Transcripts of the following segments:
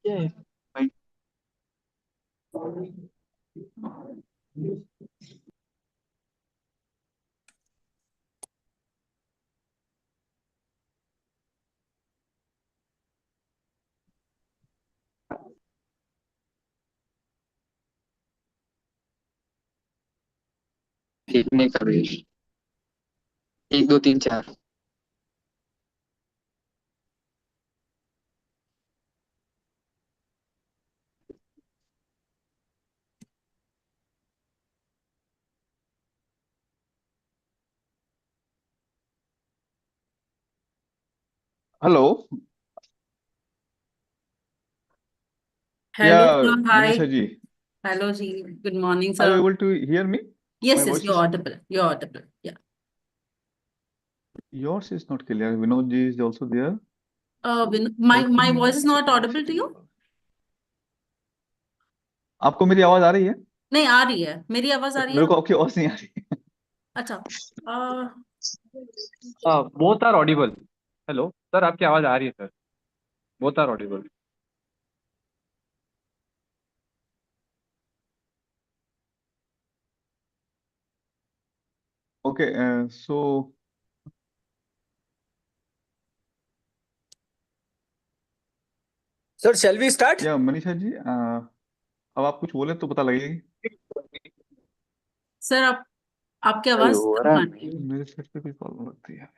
Yeah, fine. देखने का वेश 1 2 3 4 hello. Hello, Yeah, sir. Manisha Hi. ji, Hello, ji. Good morning, are you sir. able to hear me? My Yes, yes, voice you're is audible. You're audible. Yeah. yours is not clear. Vinod ji is also there. My How come voice is not audible to you? आपको मेरी आवाज आ रही है? नहीं आ रही है, मेरी आवाज आ रही मेरे है। को आपकी आवाज नहीं आ रही। अच्छा। Both are audible. Hello sir, आपकी आवाज़ आ रही है सर। Both are audible. Okay, so sir shall we start? या मनीषा जी, अब आप कुछ बोले तो पता लगेगी। सर आपकी आवाज कम आ रही है। मेरे सेट पे कोई प्रॉब्लम लगती है।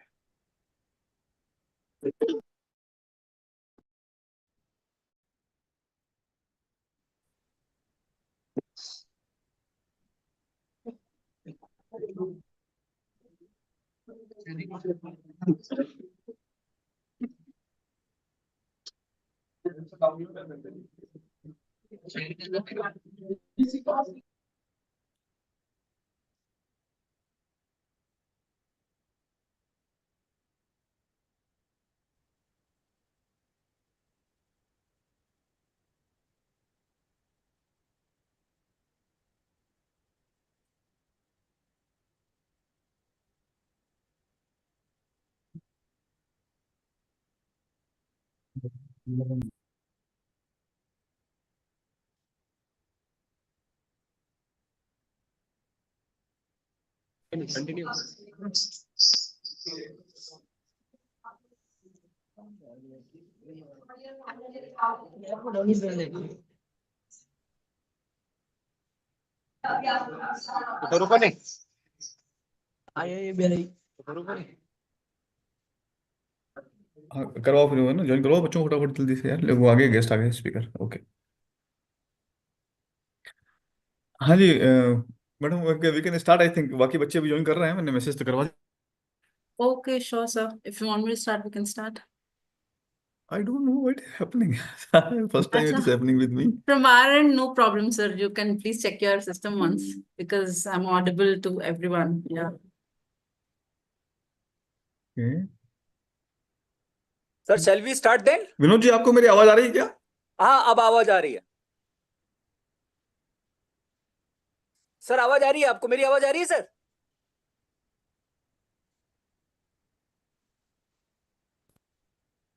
ऊपर नहीं करवाओ फिर, वो ना ज्वाइन करवाओ बच्चों को फटाफट जल्दी से यार, वो आगे गेस्ट आ गए स्पीकर। ओके। हाँ जी madam, we can start I think. बाकी बच्चे भी ज्वाइन कर रहे हैं, मैंने मैसेज तो करवा दिया। Okay, sure, sir. If you want me to start, we can start. I don't know what is happening. First time it is अच्छा। happening with me. From our end, no problem, sir. You can please check your system once because I'm audible to everyone. Yeah. Okay. Sir shall we start then? Vinod ji, आपको मेरी आवाज आ रही है क्या? हाँ, अब आवाज आ रही है। सर आवाज आ रही है आपको? मेरी आवाज आ रही है sir?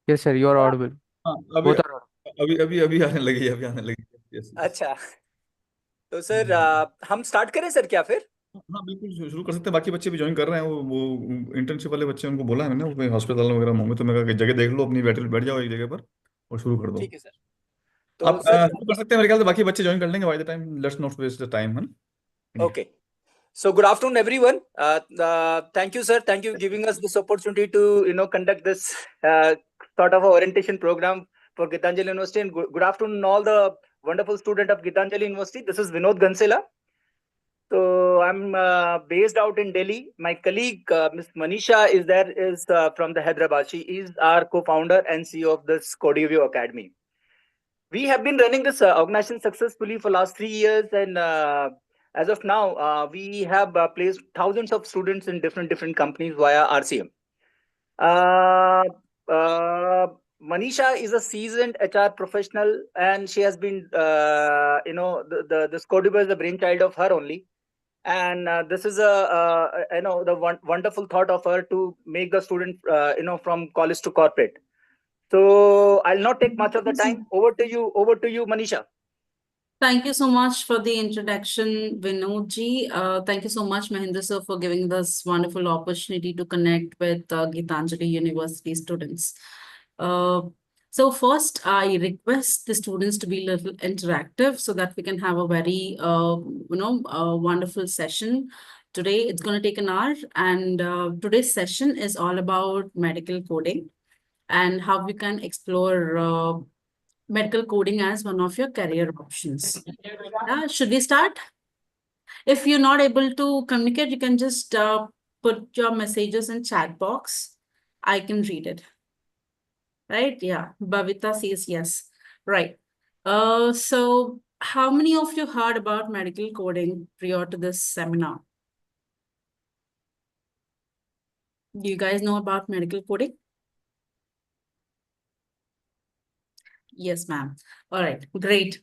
Yes sir, you are audible. हाँ, अभी Both are audible. अभी अभी अभी आने लगी, अभी आने लगी। Yes, yes. अच्छा, तो सर हम स्टार्ट करें सर क्या फिर? हाँ बिल्कुल, शुरू कर सकते हैं। बाकी बच्चे भी ज्वाइन कर रहे हैं। वो इंटर्नशिप वाले बच्चे, उनको बोला है मैंने, वो हॉस्पिटल वगैरह होंगे तो मैं कहा कि जगह देख लो अपनी, बैठ जाओ एक जगह पर और शुरू कर दो। ठीक है सर। तो आप सर शुरू कर सकते हैं मेरे ख्याल से। बाकी बच्चे ज्वाइन कर लेंगे by the time. Let's not waste the time, है ना? okay. So good afternoon everyone. Thank you sir. Thank you giving us this opportunity to conduct this sort of a orientation program for Gitanjali University. And good afternoon all the wonderful student of Gitanjali University. This is Vinod Gansela. So I'm based out in Delhi. My colleague Ms. Manisha is from the Hyderabad. She is our co-founder and CEO of this Codivio Academy. We have been running this organization successfully for last 3 years, and as of now, we have placed thousands of students in different companies via RCM. Manisha is a seasoned HR professional, and she has been, the Codivio is the brainchild of her only. And this is the wonderful thought of her to make the student from college to corporate. So I'll not take much of the time. Over to you, Manisha. Thank you so much for the introduction, Vinodji. Thank you so much, Mahinder sir, for giving this wonderful opportunity to connect with Gitanjali University students. So first, I request the students to be a little interactive so that we can have a very, wonderful session. Today, it's going to take an hour, and today's session is all about medical coding and how we can explore medical coding as one of your career options. Should we start? If you're not able to communicate, you can just put your messages in chat box. I can read it. Right? Yeah. Bhavita says yes. Right. So how many of you heard about medical coding prior to this seminar? Do you guys know about medical coding? Yes, ma'am. All right, great.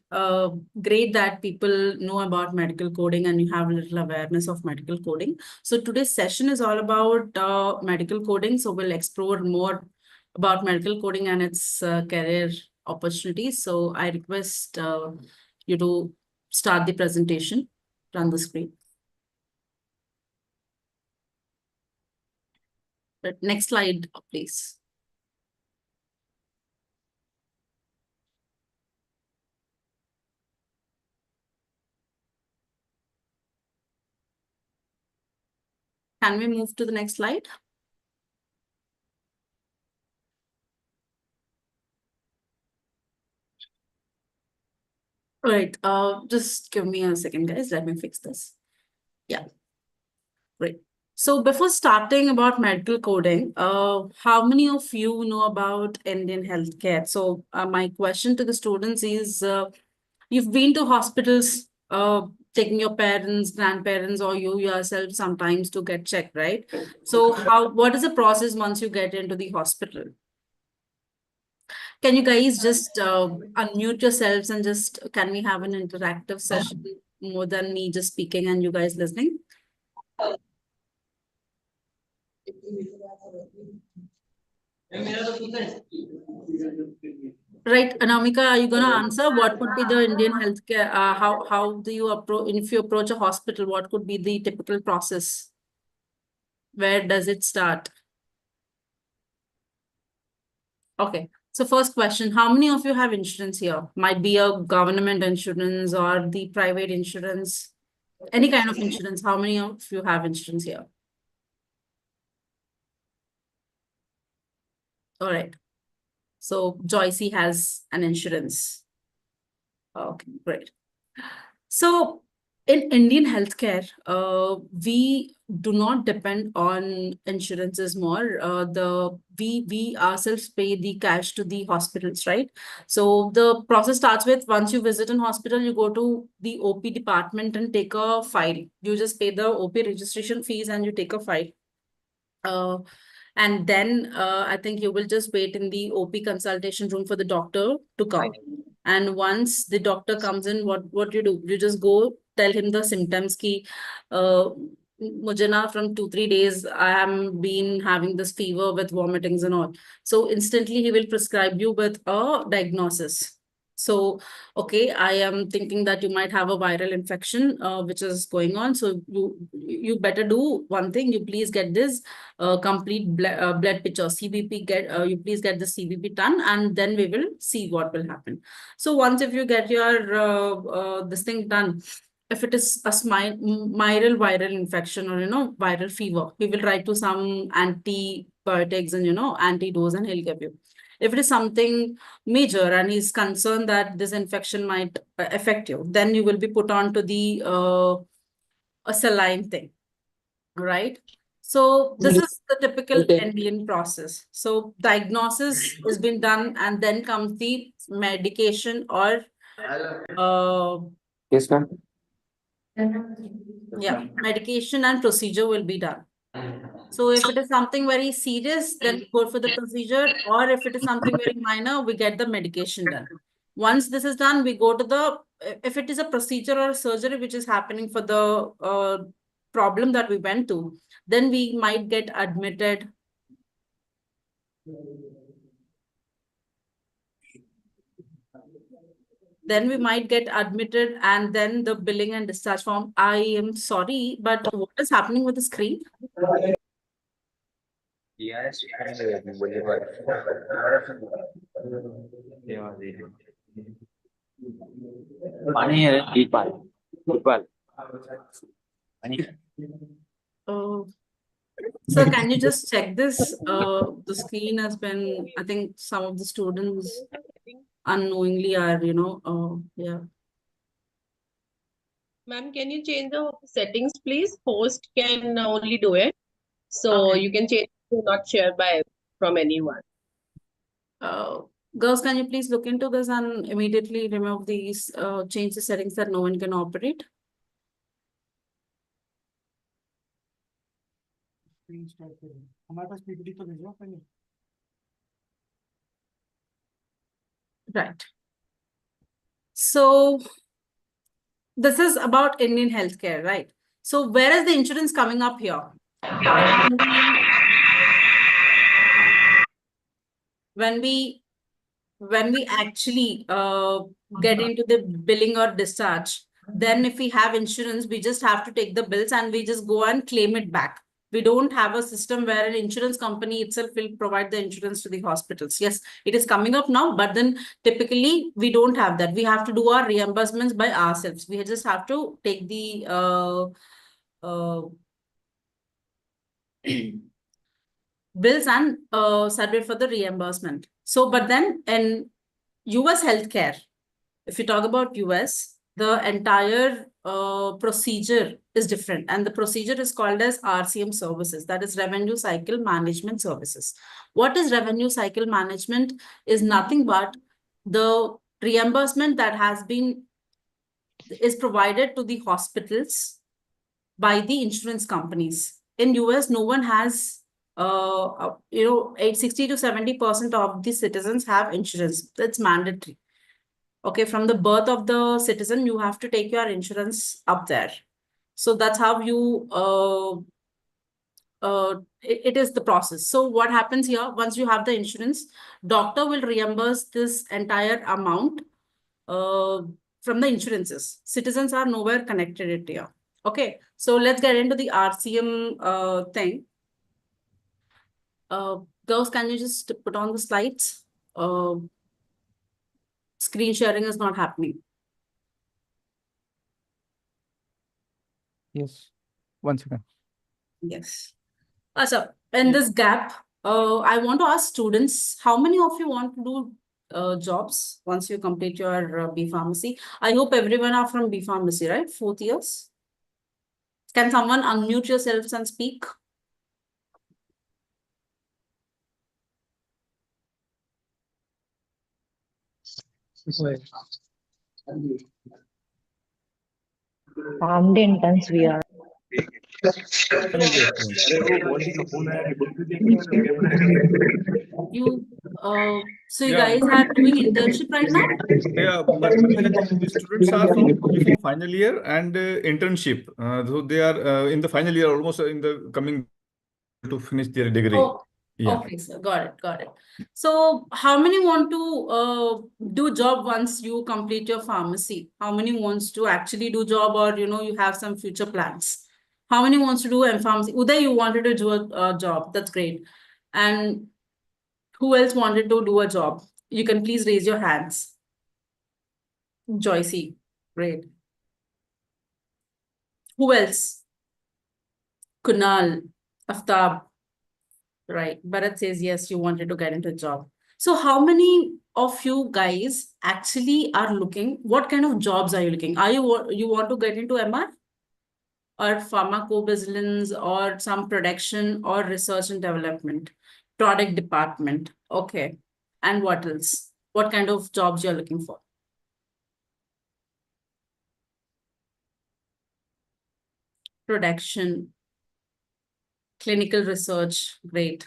Great that people know about medical coding and you have a little awareness of medical coding. So today's session is all about medical coding. So we'll explore more about medical coding and its career opportunities. So I request you to start the presentation, run the screen. But next slide, please. Can we move to the next slide? All right, just give me a second, guys. Let me fix this. Yeah, great. So before starting about medical coding, how many of you know about Indian healthcare? So my question to the students is, you've been to hospitals, taking your parents, grandparents, or you yourself sometimes to get checked, right? So what is the process once you get into the hospital? Can you guys just unmute yourselves and just, can we have an interactive session more than me just speaking and you guys listening? Right, Anamika, are you going to answer? What would be the Indian healthcare? How do you approach, if you approach a hospital, what could be the typical process? Where does it start? Okay. So first question, how many of you have insurance here? Might be a government insurance or the private insurance, any kind of insurance. How many of you have insurance here? All right. So Joycey has an insurance. Okay, great. So in Indian healthcare, we do not depend on insurances more. We ourselves pay the cash to the hospitals, right? So the process starts with, once you visit an hospital, you go to the OP department and take a file. You just pay the OP registration fees and you take a file. And then I think you will just wait in the OP consultation room for the doctor to come. And once the doctor comes in, what you do? You just go tell him the symptoms ki, mujhe na from 2-3 days, I am been having this fever with vomitings and all. So instantly he will prescribe you with a diagnosis. So, okay, I am thinking that you might have a viral infection, which is going on. So you better do one thing. You please get this complete blood picture, CBP. You please get the CBP done, and then we will see what will happen. So once if you get your this thing done, if it is a viral infection or viral fever, we will write to some antibiotics and antidose, and he'll give you. If it is something major and he's concerned that this infection might affect you, then you will be put on to the a saline thing, right? So this is the typical Indian process. So diagnosis has been done, and then comes the medication or Yes, ma'am. yeah, medication and procedure will be done. So if it is something very serious, then we go for the procedure, or if it is something very minor, we get the medication done. Once this is done, we go to the, if it is a procedure or a surgery which is happening for the problem that we went to, then we might get admitted. then we might get admitted, and then the billing and discharge form. I am sorry, but what is happening with the screen? Sir, can you just check this? The screen has been, I think some of the students unknowingly are, yeah. Ma'am, can you change the settings, please? Host can only do it. So Okay. you can change to not shared by from anyone. Girls, can you please look into this and immediately remove these, change the settings that no one can operate? हमारे पास PPT तो भेजो पहले। Right. So this is about Indian healthcare, right? So where is the insurance coming up here? When we actually get into the billing or discharge, then if we have insurance, we just have to take the bills and we just go and claim it back. We don't have a system where an insurance company itself will provide the insurance to the hospitals. Yes, it is coming up now, but then typically we don't have that. We have to do our reimbursements by ourselves. We just have to take the bills and submit for the reimbursement. So, but then in US healthcare, if you talk about US, the entire procedure is different, and the procedure is called as RCM services, that is Revenue Cycle Management Services. What is Revenue Cycle Management? Is nothing but the reimbursement that is provided to the hospitals by the insurance companies. In US, no one has 60 to 70% of the citizens have insurance. That's mandatory. Okay, from the birth of the citizen, you have to take your insurance up there. So that's how you it is the process. So what happens here, once you have the insurance, doctor will reimburse this entire amount from the insurances. Citizens are nowhere connected it here. Okay, so let's get into the RCM thing. Girls, can you just put on the slides? Screen sharing is not happening. Yes. 1 second. Yes. So in this gap, I want to ask students, how many of you want to do jobs once you complete your B Pharmacy? I hope everyone are from B Pharmacy, right? 4th years. Can someone unmute yourselves and speak? Armed interns we are. So you guys are doing internship right now? Yeah, but the students are from final year and internship. So they are in the final year, almost in the coming to finish their degree. Oh, Yeah. okay, sir. Got it. So how many want to do job once you complete your pharmacy? How many wants to actually do job, or you have some future plans? How many wants to do pharmacy? Uday, you wanted to do a job. That's great. And who else wanted to do a job? You can please raise your hands. Joycey, great. Who else? Kunal, Aftab. Right. Bharat says, yes, you wanted to get into a job. So how many of you guys actually are looking? What kind of jobs are you looking? Are you want to get into MR or pharmacovigilance or some production or research and development, product department? Okay. And what else? What kind of jobs you're looking for? Production, clinical research, great.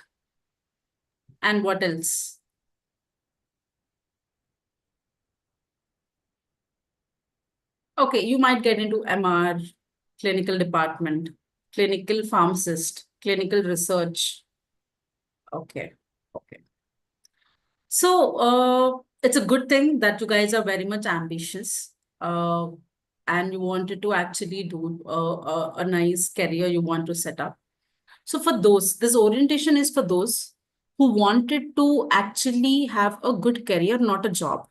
And what else? Okay, you might get into MR, clinical department, clinical pharmacist, clinical research. Okay. So it's a good thing that you guys are very much ambitious, and you wanted to actually do a nice career you want to set up. So for those, this orientation is for those who wanted to actually have a good career, not a job.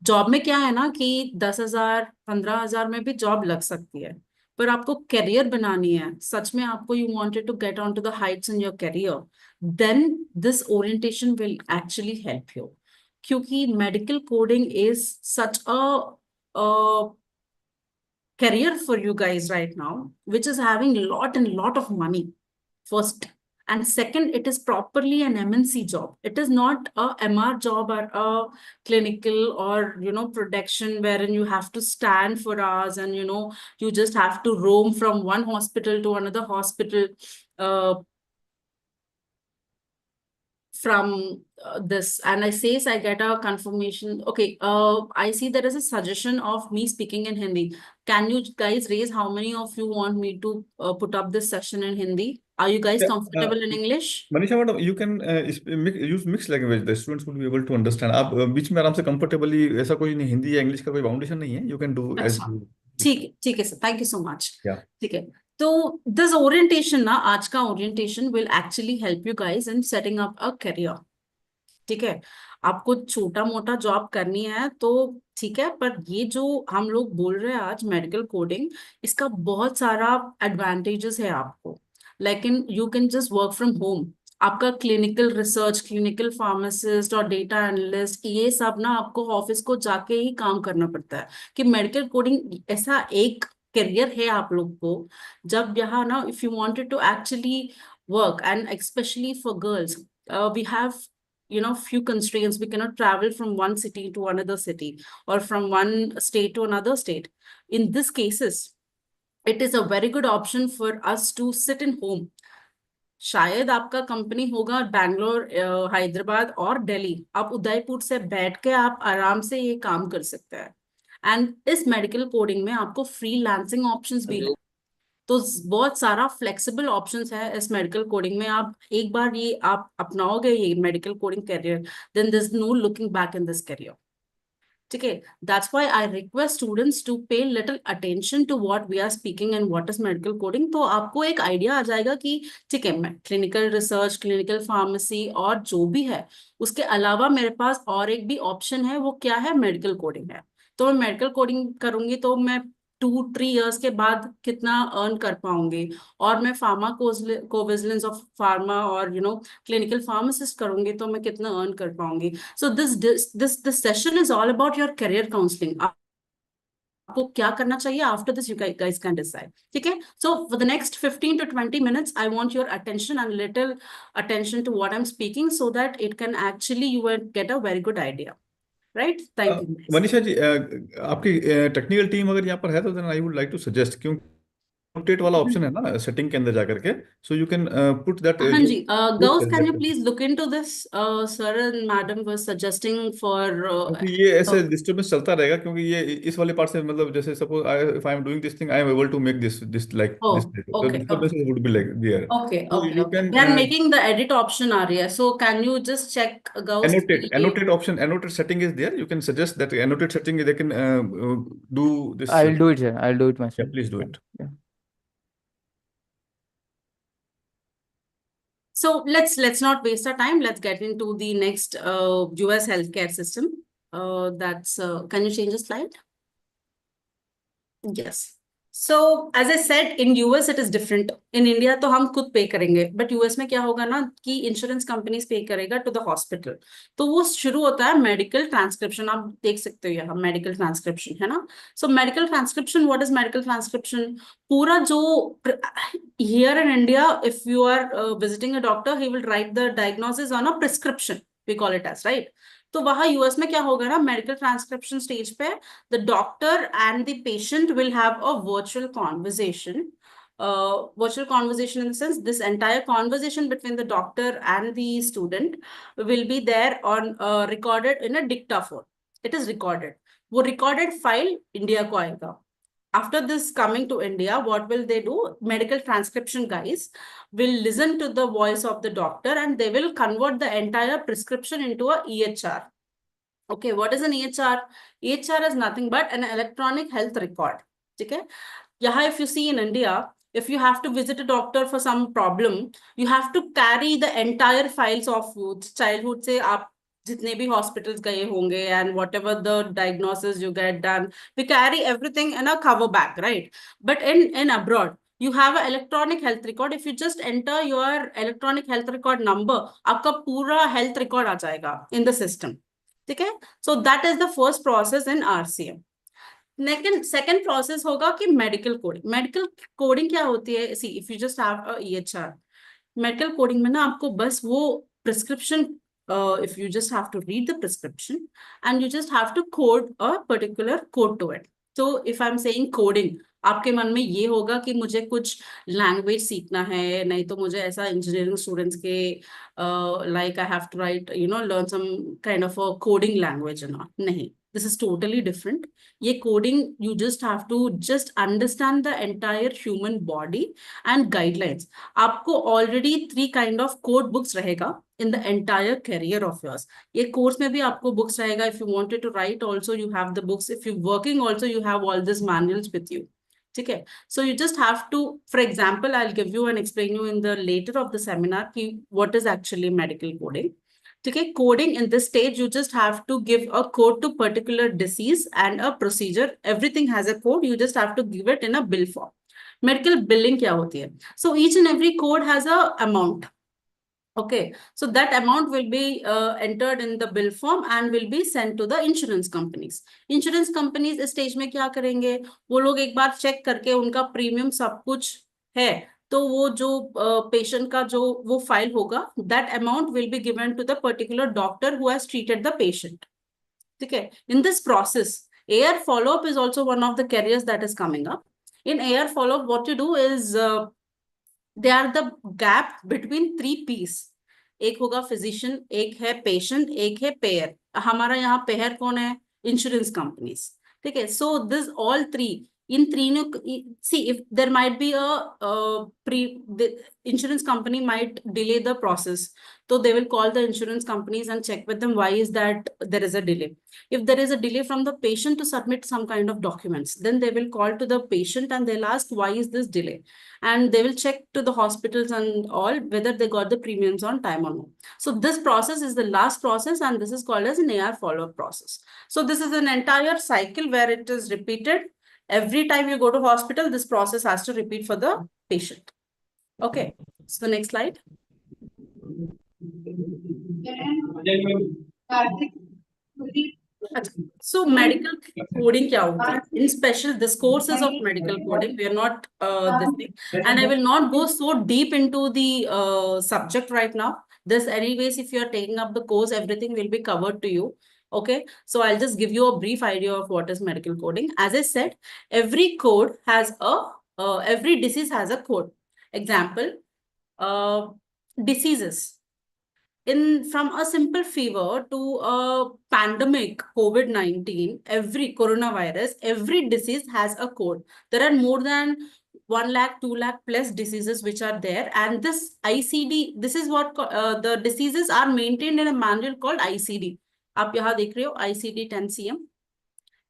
Job में क्या है ना कि 10,000 15,000 में भी job लग सकती है, पर आपको करियर बनानी है सच में, आपको you wanted to get on to the heights in your career, then this orientation will actually help you, क्योंकि medical coding is such a career for you guys right now, which is having lot of money, first. And second, it is properly an MNC job. It is not a MR job or a clinical or, production wherein you have to stand for hours and, you just have to roam from one hospital to another hospital, from this. And I get a confirmation. Okay, I see there is a suggestion of me speaking in Hindi. Can you guys raise how many of you want me to put up this session in Hindi? Are you guys comfortable in English? Manisha madam, you can use mixed language. The students would be able to understand. आप बीच में आराम से comfortably, ऐसा कोई नहीं, हिंदी या English का कोई बाउंडेशन नहीं है. You can do as you. ठीक है sir, thank you so much. Yeah. ठीक है, तो दिस ओरिएंटेशन ना, आज का orientation will actually help you guys in setting up a career. ठीक है, आपको छोटा मोटा जॉब करनी है तो ठीक है, पर ये जो हम लोग बोल रहे हैं आज मेडिकल कोडिंग, इसका बहुत सारा एडवांटेजेस है आपको. लेकिन you can just work from home. आपका क्लिनिकल रिसर्च, क्लिनिकल फार्मासिस्ट और डेटा एनालिस्ट, ये सब ना आपको ऑफिस को जाके ही काम करना पड़ता है. कि मेडिकल कोडिंग ऐसा एक करियर है आप लोग को, जब यहाँ ना, if you wanted to actually work, and specially for girls, we have few constraints. We cannot travel from one city to another city or from one state to another state. In these cases, it is a very good option for us to sit in home. शायद आपका company होगा बैंगलोर, हैदराबाद और दिल्ली, आप उदयपुर से बैठ के आप आराम से ये काम कर सकते हैं. एंड इस मेडिकल कोडिंग में आपको फ्रीलांसिंग ऑप्शंस भी है, तो बहुत सारा फ्लेक्सिबल ऑप्शंस है इस मेडिकल कोडिंग में. आप एक बार ये आप अपनाओगे ये medical coding career, then there is no looking back in this career. ठीक है, that's why I request students to pay little attention to what we are speaking and what is medical coding. तो आपको एक idea आ जाएगा कि ठीक है, मैं क्लिनिकल रिसर्च, क्लिनिकल फार्मेसी और जो भी है, उसके अलावा मेरे पास और एक भी ऑप्शन है, वो क्या है, मेडिकल कोडिंग है. तो मैं मेडिकल कोडिंग करूंगी तो मैं 2-3 years के बाद कितना अर्न कर पाऊंगी, और मैं फार्मा कोविजिलेंस ऑफ फार्मा और क्लिनिकल फार्मासिस्ट करूंगी तो मैं कितना अर्न कर पाऊंगी. So this session is all about your career counselling. आपको क्या करना चाहिए, after this you guys can decide. ठीक है, so for the next 15 to 20 minutes I want your attention and little attention to what I am speaking, so that it can actually you will get a very good idea. Right, thank you. Manisha ji, आपकी technical team अगर यहाँ पर है तो then I would like to suggest, क्योंकि annotate वाला option है ना सेटिंग के अंदर जाकर के, so you can put that. हाँ जी, girls can you please look into this. Sir and madam were suggesting for, ये ऐसे डिस्टर्बेंस चलता रहेगा, क्योंकि ये इस वाले पार्ट से, मतलब जैसे suppose if I am doing this thing, I am able to make this like this, so disturbances would be like there. Okay, So okay, you okay. can They are making the edit option आ रही है, so can you just check girls? annotate option, annotate setting is there. You can suggest that annotate setting, they can do this. I'll do it, sir. I'll do it myself. Yeah, please do it. Yeah. So let's not waste our time. Let's get into the next US healthcare system. That's can you change the slide? Yes. So as I said, in US it is different. In India तो हम खुद पे करेंगे, but US में क्या होगा ना कि इंश्योरेंस कंपनीज पे करेगा to the hospital. तो वो शुरू होता है मेडिकल ट्रांसक्रिप्शन. आप देख सकते हो यहाँ मेडिकल ट्रांसक्रिप्शन है ना. So medical transcription, what is medical transcription? पूरा जो here in India, if you are visiting a doctor, he will write the diagnosis on a prescription. We call it as, right? तो वहां US में क्या होगा ना, मेडिकल ट्रांसक्रिप्शन स्टेज पे the doctor and the patient will have a virtual conversation. Virtual conversation in the sense, this entire conversation between the doctor and the student will be there on recorded in a dictaphone. It is recorded. वो recorded file India को आएगा. After this coming to India, what will they do? Medical transcription guys will listen to the voice of the doctor and they will convert the entire prescription into a EHR. Okay, what is an EHR? EHR is nothing but an electronic health record. Okay? Yeah, if you see in India, if you have to visit a doctor for some problem, you have to carry the entire files of childhood से आप जितने भी hospitals गए होंगे and whatever the diagnosis you get done, we carry everything in a cover bag, right? But in abroad, you have an electronic health record. If you just enter your electronic health record number, आपका पूरा health record आ जाएगा in the system. ठीक है? So that is the first process in RCM. Second process होगा कि medical coding. Medical coding क्या होती है? See, if you just have a EHR, medical coding में ना आपको बस वो prescription, if you just have to read the prescription and you just have to code a particular code to it. So if I'm saying coding, आपके मन में ये होगा कि मुझे कुछ लैंग्वेज सीखना है, नहीं तो मुझे ऐसा इंजीनियरिंग स्टूडेंट्स के like I have to write, learn some kind of a coding language or not. नहीं, this is totally different. ये coding, you just have to just understand the entire human body and guidelines. आपको already 3 kind of code books रहेगा in the entire career of yours. ये course में भी आपको books रहेगा. If you wanted to write also, you have the books. If you're working also, you have all these manuals with you. Okay, so you just have to, for example, I'll give you and explain you in the later of the seminar what is actually medical coding. Okay, coding in this stage, you just have to give a code to particular disease and a procedure. Everything has a code. You just have to give it in a bill form. Medical billing क्या होती है? So each and every code has a amount. Okay, so that amount will be entered in the bill form and will be sent to the insurance companies. Insurance companies इस stage में क्या करेंगे? वो लोग एक बार check करके उनका premium सब कुछ है, तो वो जो patient का जो वो file होगा, that amount will be given to the particular doctor who has treated the patient. Okay, in this process, AR follow-up is also one of the careers that is coming up. In AR follow-up, what you do is they are the gap between 3 P's. एक होगा physician, एक है patient, एक है payer. हमारा यहाँ payer कौन है? Insurance companies. ठीक है? So this all 3. In 3, see, if there might be the insurance company might delay the process. So they will call the insurance companies and check with them why is that there is a delay. If there is a delay from the patient to submit some kind of documents, then they will call to the patient and they'll ask why is this delay. And they will check to the hospitals and all whether they got the premiums on time or not. So this process is the last process and this is called as an AR follow-up process. So this is an entire cycle where it is repeated. Every time you go to hospital, this process has to repeat for the patient. Okay, so the next slide. So medical coding क्या होता है? In special, this course is of medical coding. We are not this thing, and I will not go so deep into the subject right now. This, anyways, if you are taking up the course, everything will be covered to you. Okay, so I'll just give you a brief idea of what is medical coding. As I said, every code has every disease has a code. Example, diseases. From a simple fever to a pandemic, COVID-19, every coronavirus, every disease has a code. There are more than 1 lakh, 2 lakh plus diseases which are there. And this ICD, this is what the diseases are maintained in a manual called ICD. आप यहाँ देख रहे हो ICD 10CM.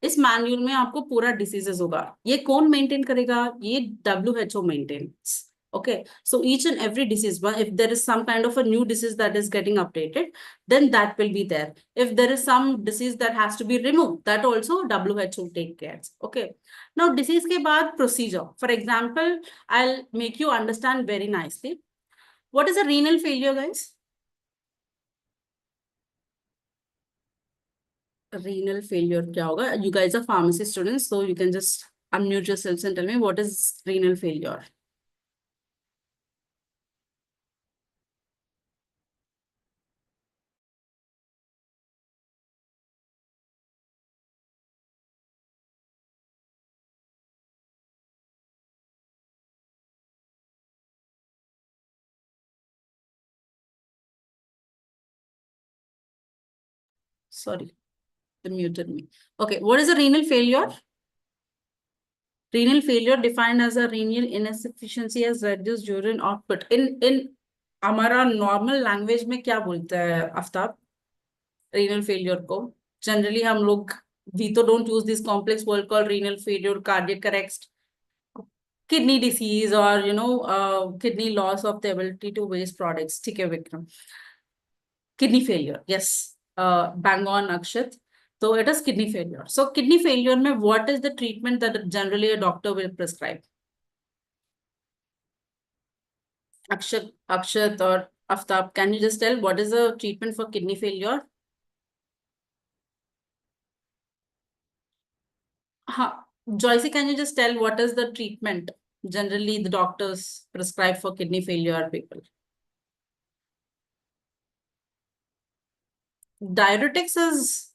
इस manual में आपको पूरा diseases होगा. ये कौन मेंटेन करेगा? ये WHO maintains. Okay, so each and every disease, if there is some kind of a new disease that is getting updated, then that will be there. If there is some disease that has to be removed, that also WHO take care. Okay, now disease के बाद procedure. For example, I'll make you understand very nicely. What is a renal failure, guys? Renal failure क्या होगा? You guys are pharmacy students, so you can just unmute yourselves and tell me what is renal failure. Sorry, they muted me. Okay, what is a renal failure? Renal failure defined as a renal insufficiency as reduced urine output. In हमारा normal language में क्या बोलते हैं Aftab? Renal failure को? generally we don't use this complex word called renal failure, cardiac arrest, kidney disease, or kidney loss of the ability to waste products. ठीक है Vikram? Kidney failure, yes. Bang on, Akshat. So it is kidney failure. So kidney failure mein, what is the treatment that generally a doctor will prescribe? Akshat or Aftab, can you just tell what is the treatment for kidney failure? Joycey, can you just tell what is the treatment generally the doctors prescribe for kidney failure people? Diuretics is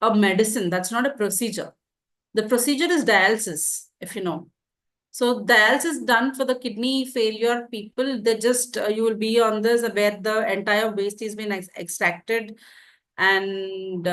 a medicine, that's not a procedure. The procedure is dialysis, if you know. So dialysis done for the kidney failure people, they just, you will be on this where the entire waste is been extracted, and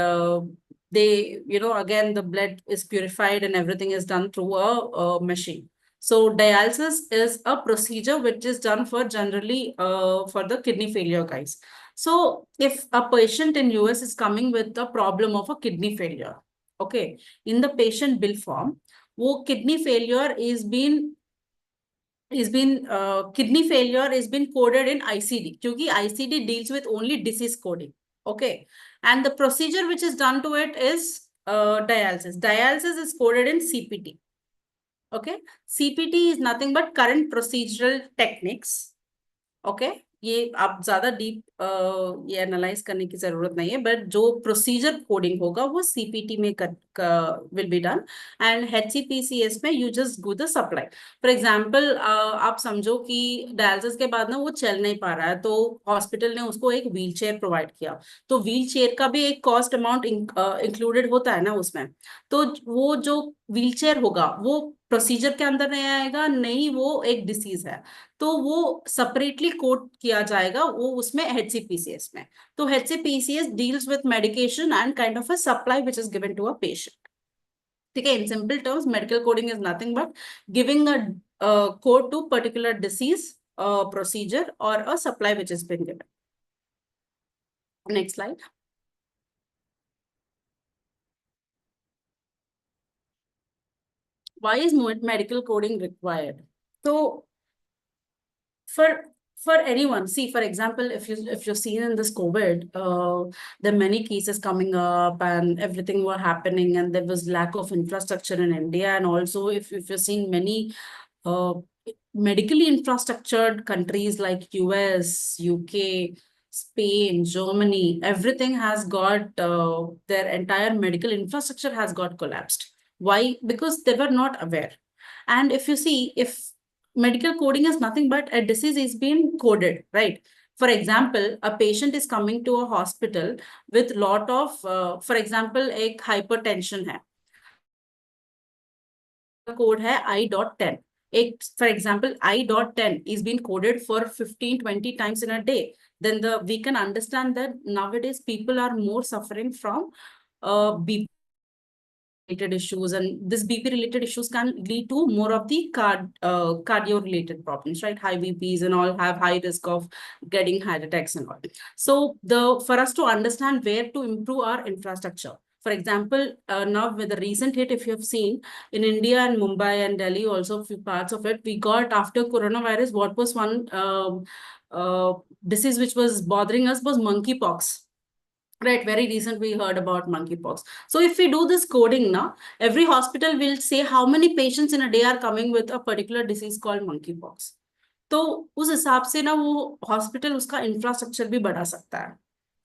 they, again, the blood is purified and everything is done through a machine. So dialysis is a procedure which is done for generally for the kidney failure guys. So if a patient in US is coming with the problem of a kidney failure, okay, in the patient bill form, wo kidney failure kidney failure is been coded in ICD, क्योंकि ICD deals with only disease coding, okay, and the procedure which is done to it is dialysis. Dialysis is coded in CPT, okay. CPT is nothing but current procedural techniques, okay. ये आप ज्यादा deep ये analyse करने की जरूरत नहीं है, but जो प्रोसीजर कोडिंग होगा वो सीपीटी में will be done, and HCPCS में you just do the supply. For example आप समझो कि डायलिसिस के बाद ना वो चल नहीं पा रहा है, तो हॉस्पिटल ने उसको एक व्हील चेयर प्रोवाइड किया, तो व्हील चेयर का भी एक कॉस्ट अमाउंट इंक्लूडेड होता है ना उसमें. तो वो जो व्हील चेयर होगा वो प्रोसीजर के अंदर नहीं आएगा, नहीं, वो एक डिसीज है, तो वो सेपरेटली कोड किया जाएगा वो उसमें HCPCS में. तो HCPCS deals with medication and kind of a supply which is given to a patient. ठीक है, in simple terms, medical coding is nothing but giving a code to particular disease, procedure, or a supply which has been given. Next slide. Why is medical coding required? So for anyone, see, for example, if you're seen in this COVID, there are many cases coming up and everything were happening, and there was lack of infrastructure in India, and also if you're seeing many medically infrastructured countries like US, UK, Spain, Germany, everything has got their entire medical infrastructure has got collapsed. Why? Because they were not aware. And if you see, if medical coding is nothing but a disease is being coded, right? For example, a patient is coming to a hospital with lot of, for example, एक hypertension है. Code है I.10. For example, I.10 is being coded for 15-20 times in a day. Then we can understand that nowadays people are more suffering from BP related issues, and this BP related issues can lead to more of the cardio related problems, right? High BPs and all have high risk of getting heart attacks and all. So for us to understand where to improve our infrastructure, for example, now with the recent hit, if you have seen in India and Mumbai and Delhi, also a few parts of it, we got after coronavirus, what was one disease which was bothering us was monkeypox. Right, very recent we heard about monkeypox. So if we do this coding now, every hospital will say how many patients in a day are coming with a particular disease called monkeypox. तो उस हिसाब से ना वो hospital उसका infrastructure भी बढ़ा सकता है.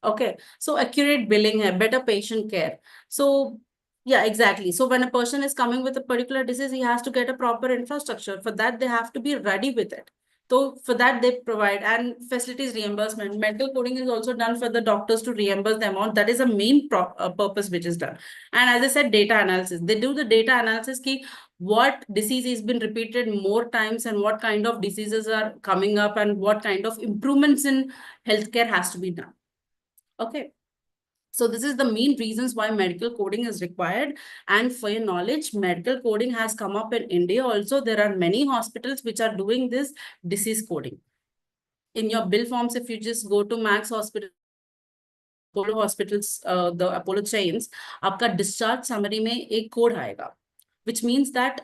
Okay, so accurate billing है, better patient care. So yeah, exactly. So when a person is coming with a particular disease, he has to get a proper infrastructure. For that, they have to be ready with it. So for that, they provide, and facilities reimbursement. Medical coding is also done for the doctors to reimburse the amount. That is a main purpose which is done. And as I said, data analysis. They do the data analysis ki what disease has been repeated more times and what kind of diseases are coming up and what kind of improvements in healthcare has to be done. Okay. So this is the main reasons why medical coding is required. And for your knowledge, medical coding has come up in India also. There are many hospitals which are doing this disease coding. In your bill forms, if you just go to Max Hospital, Apollo hospitals, the Apollo chains, आपका discharge summary में एक code आएगा, which means that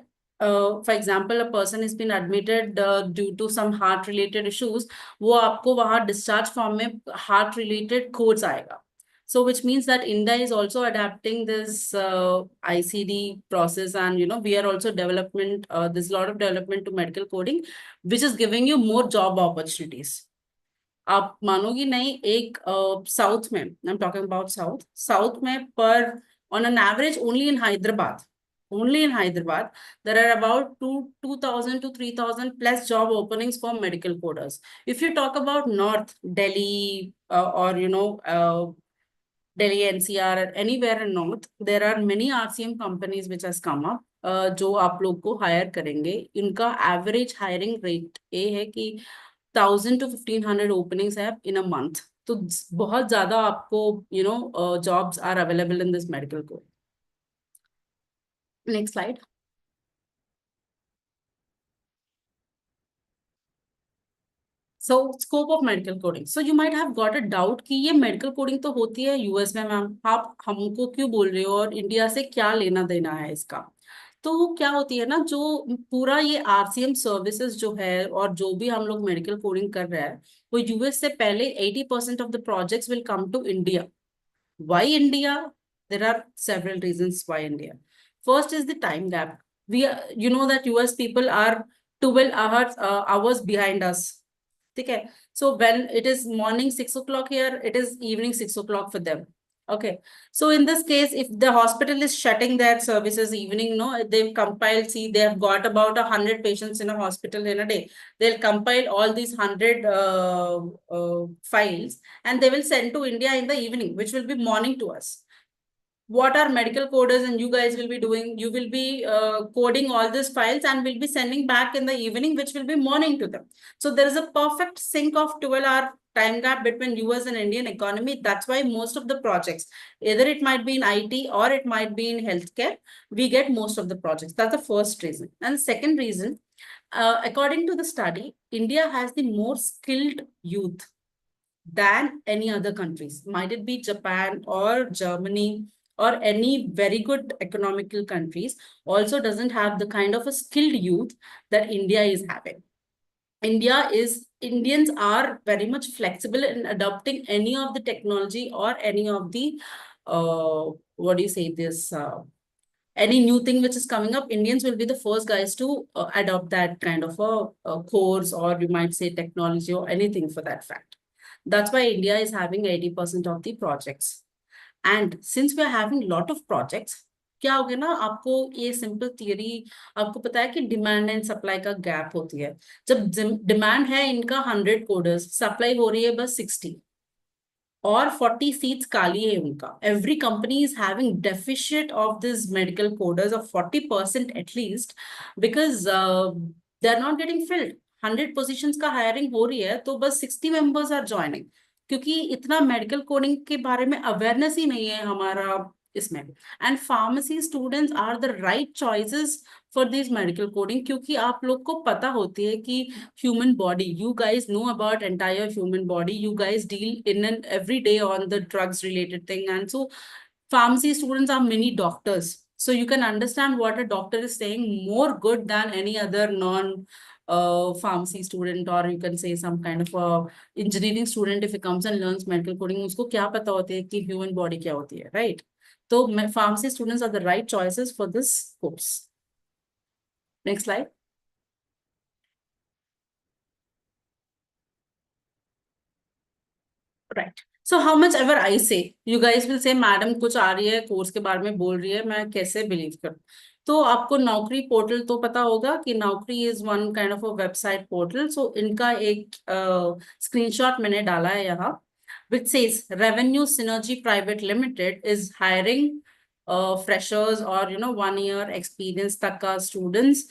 for example a person has been admitted due to some heart related issues, वो आपको वहाँ discharge form में heart related codes आएगा. So which means that India is also adapting this ICD process, and we are also there's a lot of development to medical coding, which is giving you more job opportunities. आप मानोगी नहीं, एक south में, I'm talking about south में पर on an average only in Hyderabad, there are about 2,000 to 3,000 plus job openings for medical coders. If you talk about North Delhi or Delhi NCR or anywhere in North, there are many RCM companies which has come up, जो आप लोग को higher करेंगे. इनका average hiring rate ये है कि 1,000 to 1,500 openings है in a month. तो बहुत ज्यादा आपको jobs are available in this medical code. Next slide. So scope of medical coding. So you might have got a doubt कि ये medical coding तो होती है यूएस में मैम, आप हमको क्यों बोल रहे हो और इंडिया से क्या लेना देना है इसका. तो क्या होती है ना, जो पूरा ये आरसीएम सर्विसेज जो है और जो भी हम लोग मेडिकल कोडिंग कर रहे हैं वो यूएस से पहले 80% of the projects will come to India. Why India? There are several reasons why India. First is the time gap. You know that US people are 12 hours behind us. Okay, so when it is morning 6 o'clock here, it is evening 6 o'clock for them. Okay, so in this case, if the hospital is shutting their services evening, they've compiled, see, they have got about 100 patients in a hospital in a day. They'll compile all these 100 files and they will send to India in the evening, which will be morning to us. What our medical coders and you guys will be doing, you will be coding all these files and will be sending back in the evening, which will be morning to them. So there is a perfect sync of 12-hour time gap between US and Indian economy. That's why most of the projects, either it might be in IT or it might be in healthcare, we get most of the projects. That's the first reason. And the second reason, according to the study, India has the more skilled youth than any other countries. Might it be Japan or Germany or any very good economical countries, also doesn't have the kind of a skilled youth that India is having. Indians are very much flexible in adopting any of the technology or any of the, any new thing which is coming up. Indians will be the first guys to adopt that kind of a course, or you might say technology or anything for that fact. That's why India is having 80% of the projects. And since we are having a lot of projects, क्या हो गया ना, आपको ये simple theory आपको पता है कि डिमांड एंड सप्लाई का गैप होती है. जब डिमांड है इनका 100 कोडर्स, सप्लाई हो रही है बस 60 और 40 सीट्स खाली है उनका. Every company is having deficit of this medical coders of 40% at least, because they are not getting filled. 100 positions का हायरिंग हो रही है तो बस 60 members are joining, क्योंकि इतना मेडिकल कोडिंग के बारे में अवेयरनेस ही नहीं है हमारा इसमें. And pharmacy students are the right choices for this medical coding, क्योंकि आप लोग को पता होती है कि human body, you guys know about entire human body, you guys deal in an every day on the drugs related thing, and so pharmacy students are many doctors, so you can understand what a doctor is saying more good than any other non pharmacy student, or you can say some kind of a engineering student. If he comes and learns medical coding, उसको क्या पता होता है कि human body क्या होती है, right? तो pharmacy students are the right choices for this course. Next slide. Right. So how much ever I say, you guys will say, madam कुछ आ रही है कोर्स के बारे में बोल रही है, मैं कैसे बिलीव करूं. तो आपको नौकरी पोर्टल तो पता होगा कि Naukri is one kind of a website portal. So इनका एक स्क्रीनशॉट मैंने डाला है यहाँ, which says Revenue Synergy Private Limited is hiring freshers or 1 year experience तक का students,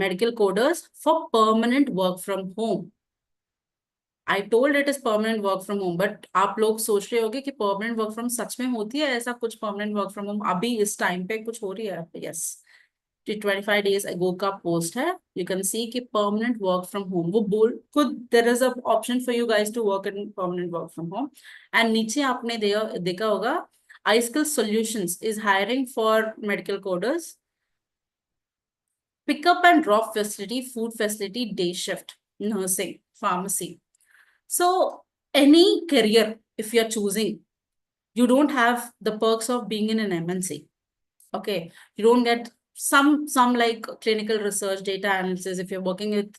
medical coders for permanent work from home. I told it is permanent work from home, but आप लोग सोच रहे होगे कि permanent work from सच में होती है ऐसा कुछ permanent work from home अभी इस टाइम पे कुछ हो रही है? Yes. 25 days ago का post है. You can see कि permanent work from home. वो बोल खुद there is a option for you guys to work in permanent work from home. And नीचे आपने देखा होगा iSkill Solutions is hiring for medical coders. Pickup and drop facility, food facility, day shift, nursing, pharmacy. So any career, if you're choosing, you don't have the perks of being in an MNC. Okay, you don't get some like clinical research, data analysis. If you're working with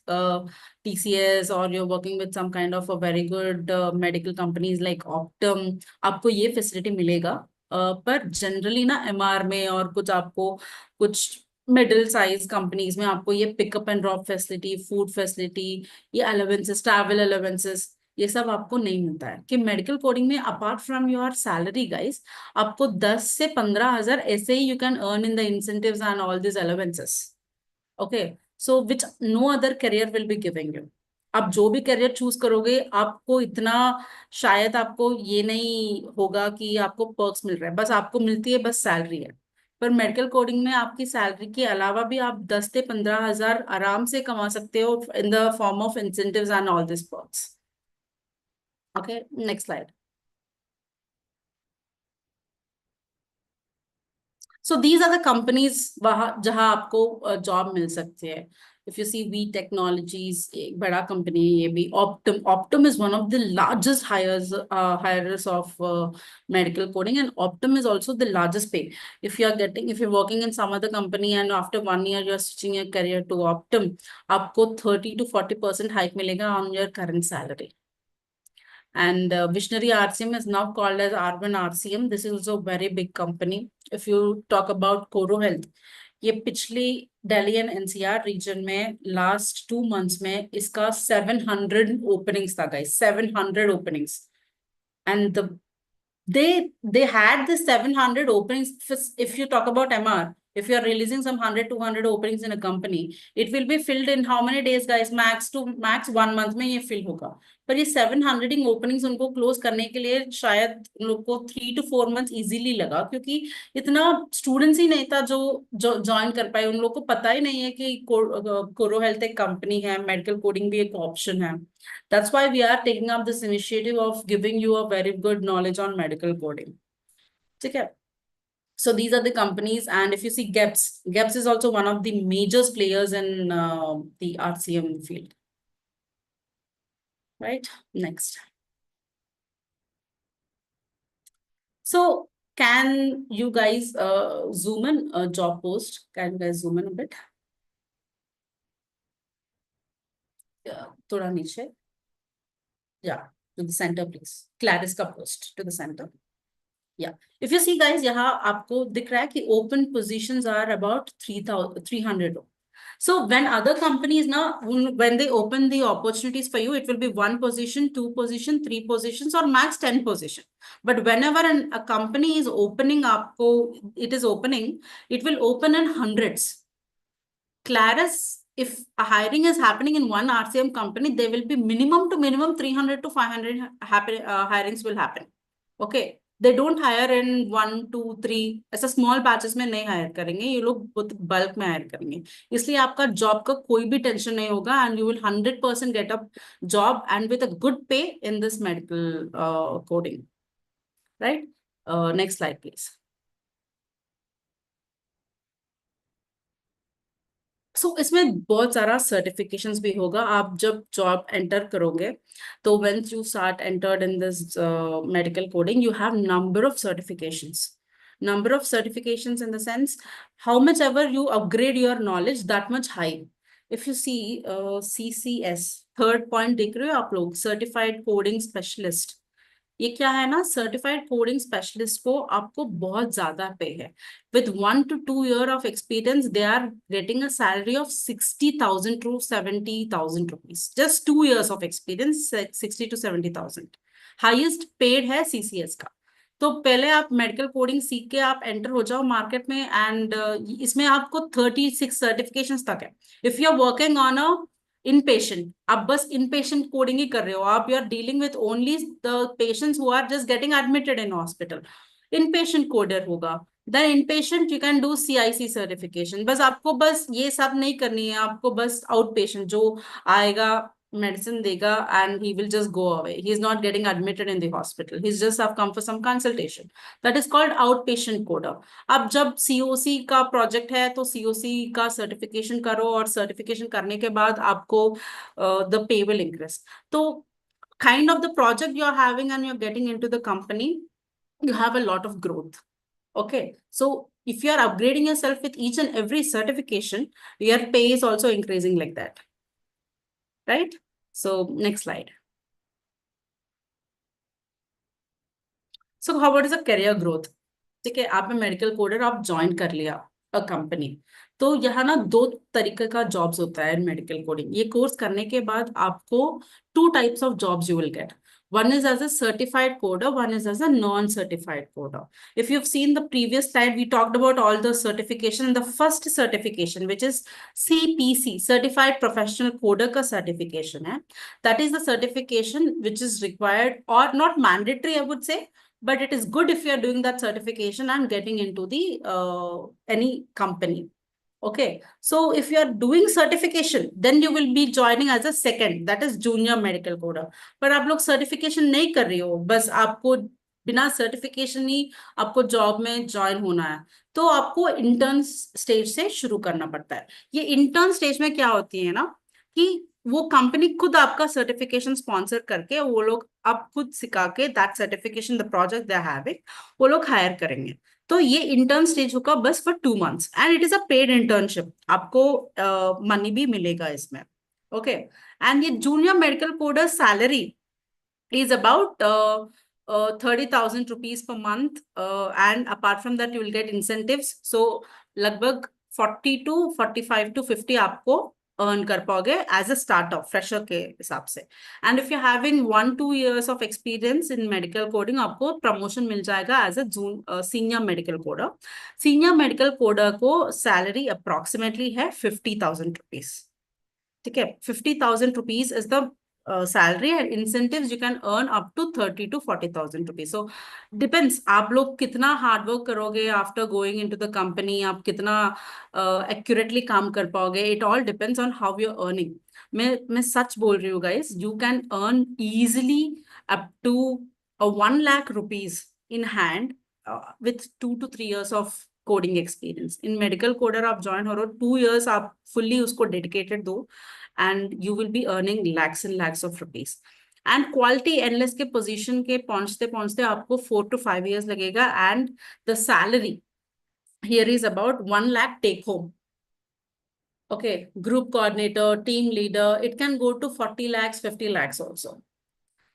TCS or you're working with some kind of a very good medical companies like Optum, आपको ये facility मिलेगा. पर generally ना MR में और कुछ middle size companies में आपको ये pick-up and drop facility, food facility, ये allowances, travel allowances, ये सब आपको नहीं मिलता है. कि मेडिकल कोडिंग में apart from your salary guys आपको 10 से 15,000 ऐसे ही you can earn in the incentives and all this allowances. Okay, so which no other career will be giving you. आप जो भी करियर चूज करोगे आपको इतना शायद आपको ये नहीं होगा कि आपको पर्क्स मिल रहा है, बस आपको मिलती है बस सैलरी है. पर मेडिकल कोडिंग में आपकी सैलरी के अलावा भी आप 10 से 15,000 आराम से कमा सकते हो in the form of incentives and all this perks. Okay, next slide. So these are the companies जहाँ आपको job मिल सकते हैं. If you see V Technologies, एक बड़ा company है ये भी. Optum is one of the largest hirers of medical coding, and Optum is also the largest pay. If you're working in some other company and after 1 year you're switching your career to Optum, आपको 30 to 40% hike मिलेगा on your current salary. And Visionary RCM is now called as R1 RCM. This is also a very big company. If you talk about Coro Health, ये पिछली Delhi and NCR region में last 2 months में इसका 700 openings था guys, 700 openings. And they had the 700 openings. If you talk about MR, if you are releasing some 100-200 openings in a company, it will be filled in how many days guys? Max 1 month में ये fill होगा. पर ये 700 openings उनको close करने के लिए शायद उन लोग को 3 to 4 months easily लगा, क्योंकि इतना students ही नहीं था जो join कर पाए. उन लोग को पता ही नहीं है कि Coro Health एक company है, medical coding भी एक option है. That's why we are taking up this initiative of giving you a very good knowledge on medical coding. Okay. So these are the companies, and if you see GEPS is also one of the major players in the RCM field. Right? Next. So can you guys zoom in a job post? Can you guys zoom in a bit? Yeah, thoda niche. Yeah, to the center, please. Claris ka post to the center. Yeah. If you see guys, यहाँ आपको दिख रहा है कि open positions are about 300. So when other companies now, when they open the opportunities for you, it will be 1 position, 2 position, 3 positions, or max 10 position. But whenever a company is opening it will open in hundreds. Claris, if a hiring is happening in one RCM company, there will be minimum to minimum 300 to 500 hirings will happen. Okay. They don't hire in 1, 2, 3 ऐसा small batches में नहीं hire करेंगे, ये लोग बहुत bulk में hire करेंगे. इसलिए आपका job का कोई भी tension नहीं होगा, and you will 100% get a job and with a good pay in this medical coding. Right? Next slide, please. So इसमें बहुत सारा certifications भी होगा. आप जब job enter करोगे, तो once you start entered in this medical coding, you have number of certifications. Number of certifications in the sense, how much ever you upgrade your knowledge, that much high. If you see CCS, third point देख रहे हो आप लोग, Certified Coding Specialist. ये क्या है ना, certified coding specialist को आपको बहुत ज्यादा पे है. With 1 to 2 years of experience, they are getting a salary of 60,000 to 70,000 rupees. Just 2 years of experience, 60 to 70,000. Highest paid है CCS का. तो पहले आप मेडिकल कोडिंग सीख के आप एंटर हो जाओ मार्केट में, एंड इसमें आपको 36 सर्टिफिकेशंस तक है. If you are working on a inpatient, आप बस inpatient coding ही कर रहे हो, आप you are dealing with only the patients who are just getting admitted in hospital, inpatient coder होगा. Then inpatient you can do CIC certification. बस आपको बस ये सब नहीं करनी है, आपको बस outpatient जो आएगा medicine देगा and he will just go away. He is not getting admitted in the hospital. He's just have come for some consultation. That is called outpatient coder. अब जब COC का project है तो COC का certification करो और certification करने के बाद आपको the pay will increase. तो kind of the project you're having and you're getting into the company, you have a lot of growth. Okay, so if you are upgrading yourself with each and every certification, your pay is also increasing like that, right? So next slide. So how about is a career growth? ठीक है, आप medical coder आप join कर लिया a company, तो यहाँ ना दो तरीके का जॉब्स होता है मेडिकल कोडिंग. ये कोर्स करने के बाद आपको 2 types of jobs you will get. One is as a certified coder, one is as a non-certified coder. If you've seen the previous slide, we talked about all the certification. The first certification, which is CPC, Certified Professional Coder ka certification hai. That is the certification which is required or not mandatory, I would say, but it is good if you are doing that certification and getting into the any company. Okay, so if you are doing certification, then you will be joining as a second, that is junior medical coder. पर आप लोग certification नहीं कर रही हो, बस आपको बिना certification ही आपको job में join होना है, तो आपको intern stage से शुरू करना पड़ता है. ये intern stage में क्या होती है ना कि वो कंपनी खुद आपका सर्टिफिकेशन स्पॉन्सर करके वो लोग आप खुद सिखा के that certification the project they having वो लोग हायर करेंगे. तो ये इंटर्न स्टेज होगा बस for 2 months and it is a paid internship. आपको मनी भी मिलेगा इसमें. ओके, एंड ये junior medical coder salary is about 30,000 rupees per month, and apart from that you will get incentives. So लगभग 40 to 45 to 50 आपको earn कर पाओगे as a startup fresher के हिसाब से. And if you're having 1-2 years of experience in medical coding, आपको promotion मिल जाएगा as a senior medical coder. Senior medical coder को salary approximately है 50,000 rupees. ठीक है, 50,000 rupees is the salary, and incentives you can earn up to 30 to 40,000 rupees. So depends आप लोग कितना hard work करोगे after going into the company, आप कितना accurately काम कर पाओगे. It all depends on how you're earning. मैं सच बोल रही हूँ guys, you can earn easily up to 1 lakh rupees in hand with 2 to 3 years of coding experience. In medical coder आप join हो रहे हो, 2 years आप fully उसको dedicated दो, and you will be earning lakhs and lakhs of rupees. And quality endless के position के पहुंचते आपको 4 to 5 years लगेगा, and the salary here is about 1 lakh take home. Okay, group coordinator, team leader, it can go to 40 lakhs, 50 lakhs also.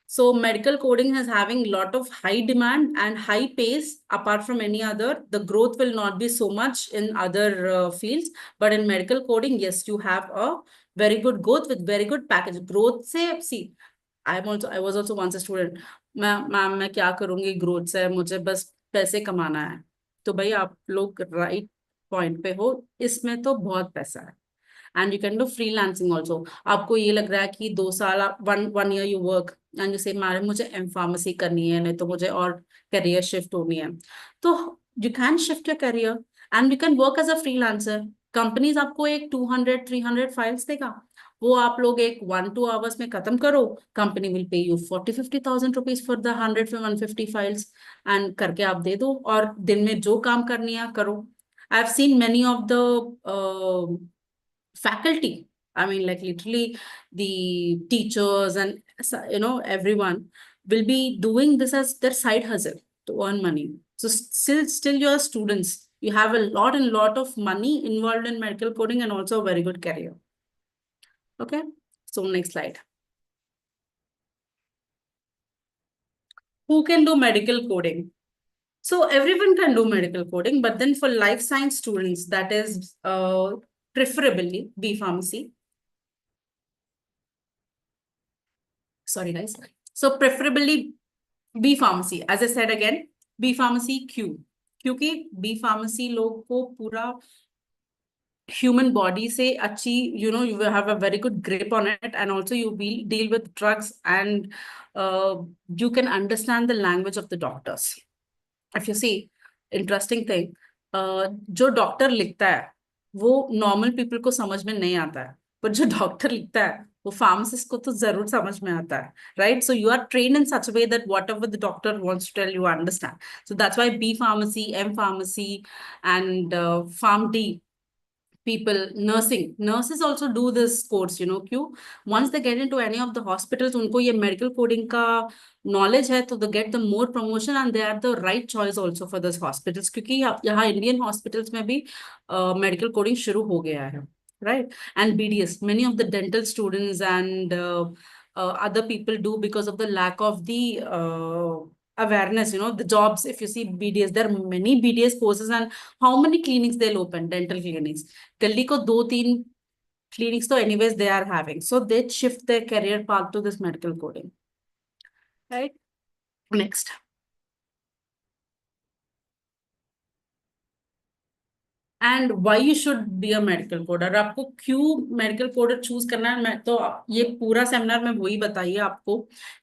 So medical coding is having a lot of high demand and high pace. Apart from any other, the growth will not be so much in other fields, but in medical coding, yes, you have a very good growth with very good package. Growth से see, I was also once a student. मैं क्या करूँगी growth से, मुझे बस पैसे कमाना है. तो भाई आप लोग right point पे हो, इसमें तो बहुत पैसा है. And you can do freelancing also. आपको ये लग रहा है कि 2 साल one year you work and you say मुझे M-Pharmacy करनी है, नहीं तो मुझे और career shift होनी है, तो you can shift your career and you can work as a freelancer. Companies आपको एक 200-300 files देगा, वो आप लोग एक 1-2 hours में खत्म करो. Company will pay you 40-50,000 rupees for the 100-150 files and करके आप दे दो और दिन में जो काम करनी है करो. I've seen many of the faculty, I mean like literally the teachers and everyone will be doing this as their side hustle to earn money. So still you are students, you have a lot of money involved in medical coding and also a very good career. Okay, so next slide. Who can do medical coding? So everyone can do medical coding, but then for life science students, that is preferably B-Pharmacy. Sorry guys. So preferably B-Pharmacy. As I said again, B-Pharmacy क्यों? क्योंकि B-Pharmacy लोग को पूरा human body से अच्छी, you will have a very good grip on it, and also you will deal with drugs, and you can understand the language of the doctors. If you see, interesting thing, जो doctor लिखता है वो normal people को समझ में नहीं आता है, पर जो डॉक्टर लिखता है वो फार्मासिस्ट को तो जरूर समझ में आता है, right? So you are trained in such way that whatever the doctor wants to tell you understand. So that's why B pharmacy, M pharmacy, and Pharm D people, nurses also do this course, क्यों? Once they get into any of the hospitals, उनको ये medical coding का knowledge है, तो they get the more promotion and they are the right choice also for those hospitals, क्योंकि यहाँ Indian hospitals में भी medical coding शुरू हो गया है, right? And BDS, many of the dental students and other people do because of the lack of the awareness, the jobs. If you see BDS, there are many BDS courses, and how many clinics they'll open, dental clinics. Delhi ko 2-3 clinics to anyways they are having. So they shift their career path to this medical coding. Right? Next. And why you should be a medical coder. आपको क्यों medical coder choose करना है, मैं तो ये पूरा seminar में वही बताइए आपको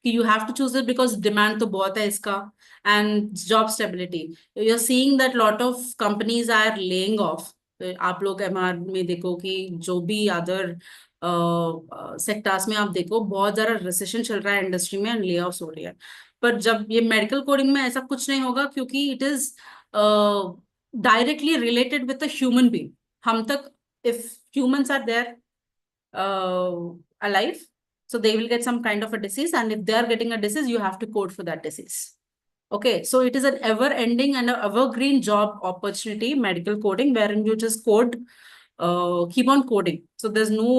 कि you have to choose it because demand तो बहुत है इसका, and job stability. You are seeing that lot of companies are laying off. आप लोग एमआर में देखो कि जो भी अदर सेक्टर्स में आप देखो, बहुत ज्यादा रिसेशन चल रहा है इंडस्ट्री में एंड ले ऑफ्स हो रही है. पर जब ये मेडिकल कोडिंग में ऐसा कुछ नहीं होगा, क्योंकि it is directly related with a human being. हम तक, if humans are there alive, so they will get some kind of a disease, and if they are getting a disease, you have to code for that disease. Okay, so it is an ever ending and an evergreen job opportunity, medical coding, wherein you just code, keep on coding. So there's no,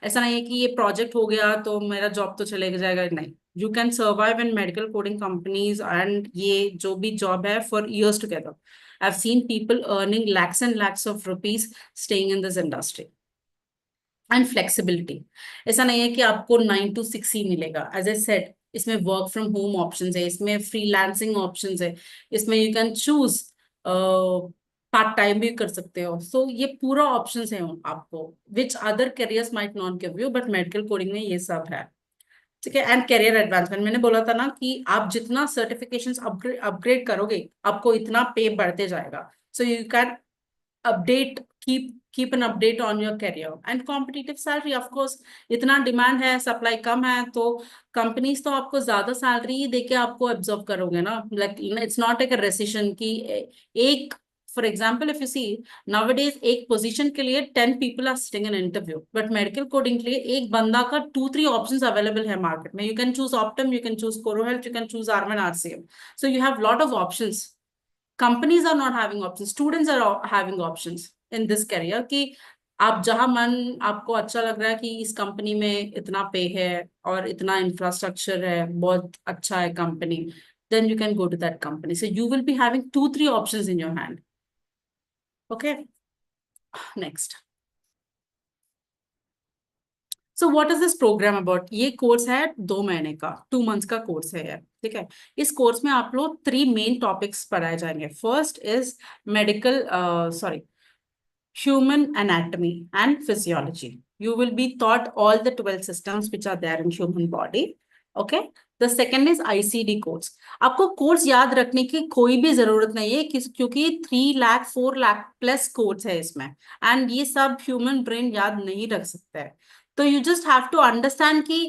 ऐसा नहीं है कि ये project हो गया तो मेरा job तो चलेगा जाएगा, नहीं. You can survive in medical coding companies and ये जो भी job है for years together. I've seen people earning lakhs and lakhs of rupees staying in this industry. And flexibility. ऐसा नहीं है कि आपको 9 to 6 ही मिलेगा. As I said, इसमें work from home options है, इसमें freelancing options है, इसमें you can choose part time भी कर सकते हो. सो ये पूरा options है आपको, which other careers might not give you, but medical coding में ये सब है. ठीक है. एंड करियर एडवांसमेंट, मैंने बोला था ना कि आप जितना सर्टिफिकेशंस अपग्रेड करोगे आपको इतना पे बढ़ते जाएगा. सो you can update, keep an update on your career. And competitive salary, of course इतना डिमांड है, सप्लाई कम है, तो कंपनीज तो आपको ज्यादा सैलरी ही देके आपको एब्जॉर्ब करोगे ना. लाइक इट्स नॉट एक रेसिशन की एक, for example if you see nowadays एक पोजीशन के लिए 10 people are sitting in interview, but medical coding के लिए एक बंदा का 2-3 ऑप्शंस अवेलेबल है मार्केट में. You can choose Optum, you can choose Corro Health, you can choose R one RCM. So you have lot of options. Companies are not having options, students are having options in this career, कि आप जहां मन आपको अच्छा लग रहा है कि इस कंपनी में इतना पे है और इतना इंफ्रास्ट्रक्चर है, बहुत अच्छा है company, then you can go to that company. So you will be having 2-3 options in your hand. Okay, next. So what is this program about? ये कोर्स है 2 महीने का, 2 months का कोर्स है यार. ठीक है. इस कोर्स में आप लोग 3 मेन टॉपिक्स पढ़ाए जाएंगे. First is medical human anatomy and physiology. You will be taught all the 12 systems which are there in human body. Okay. The second is ICD codes. आपको कोड्स याद रखने की कोई भी जरूरत नहीं है, क्योंकि 3 लाख 4 लाख प्लस कोड्स है इसमें, एंड ये सब ह्यूमन ब्रेन याद नहीं रख सकता है. तो you just have to understand कि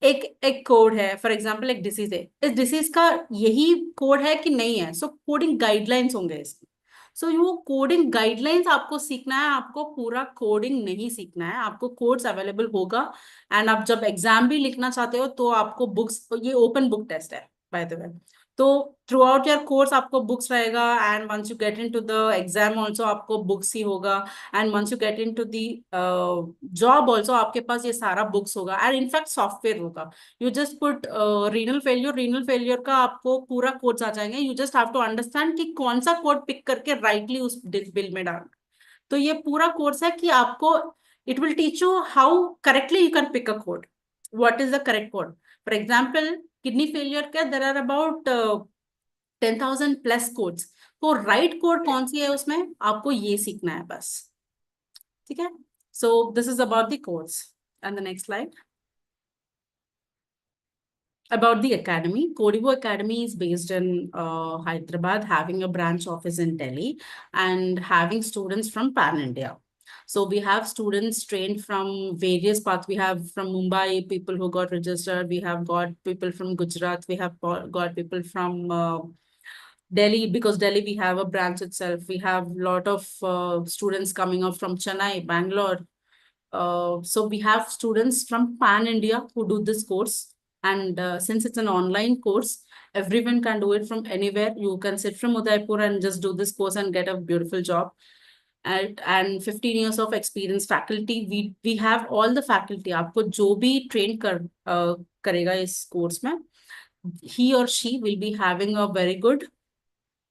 एक कोड है, फॉर एग्जाम्पल एक डिसीज है, इस डिसीज का यही कोड है कि नहीं है. सो कोडिंग गाइडलाइंस होंगे इसमें. सो वो कोडिंग गाइडलाइंस आपको सीखना है, आपको पूरा कोडिंग नहीं सीखना है. आपको कोड्स अवेलेबल होगा, एंड आप जब एग्जाम भी लिखना चाहते हो तो आपको बुक्स, ये ओपन बुक टेस्ट है बाय द वे, तो थ्रू आउट योर कोर्स आपको बुक्स रहेगा, and once you get into the exam also आपको बुक्स ही होगा, and once you get into the job also आपके पास ये सारा बुक्स होगा, एंड इनफैक्ट सॉफ्टवेयर होगा. You just put renal failure का आपको पूरा कोड्स आ जाएंगे. You just have to understand कि कौन सा कोड पिक करके राइटली उस बिल में डालना. तो ये पूरा कोर्स है कि आपको, it will teach you how correctly you can pick a code, what is the correct code. For example kidney failure के there are about 10,000 plus codes. तो राइट कोड कौन सी है उसमें, आपको ये सीखना है बस. ठीक है. So this is about the codes. And the next slide. about the academy. Codivo Academy is based in Hyderabad, having a branch office in Delhi and having students from Pan India. So we have students trained from various parts. We have from Mumbai, people who got registered. We have got people from Gujarat. We have got people from Delhi, because Delhi, we have a branch itself. We have a lot of students coming up from Chennai, Bangalore. So we have students from Pan India who do this course. And since it's an online course, everyone can do it from anywhere. You can sit from Udaipur and just do this course and get a beautiful job. And 15 years of experience faculty. We have all the faculty. आपको जो भी train करेगा इस course में, he or she will be having a very good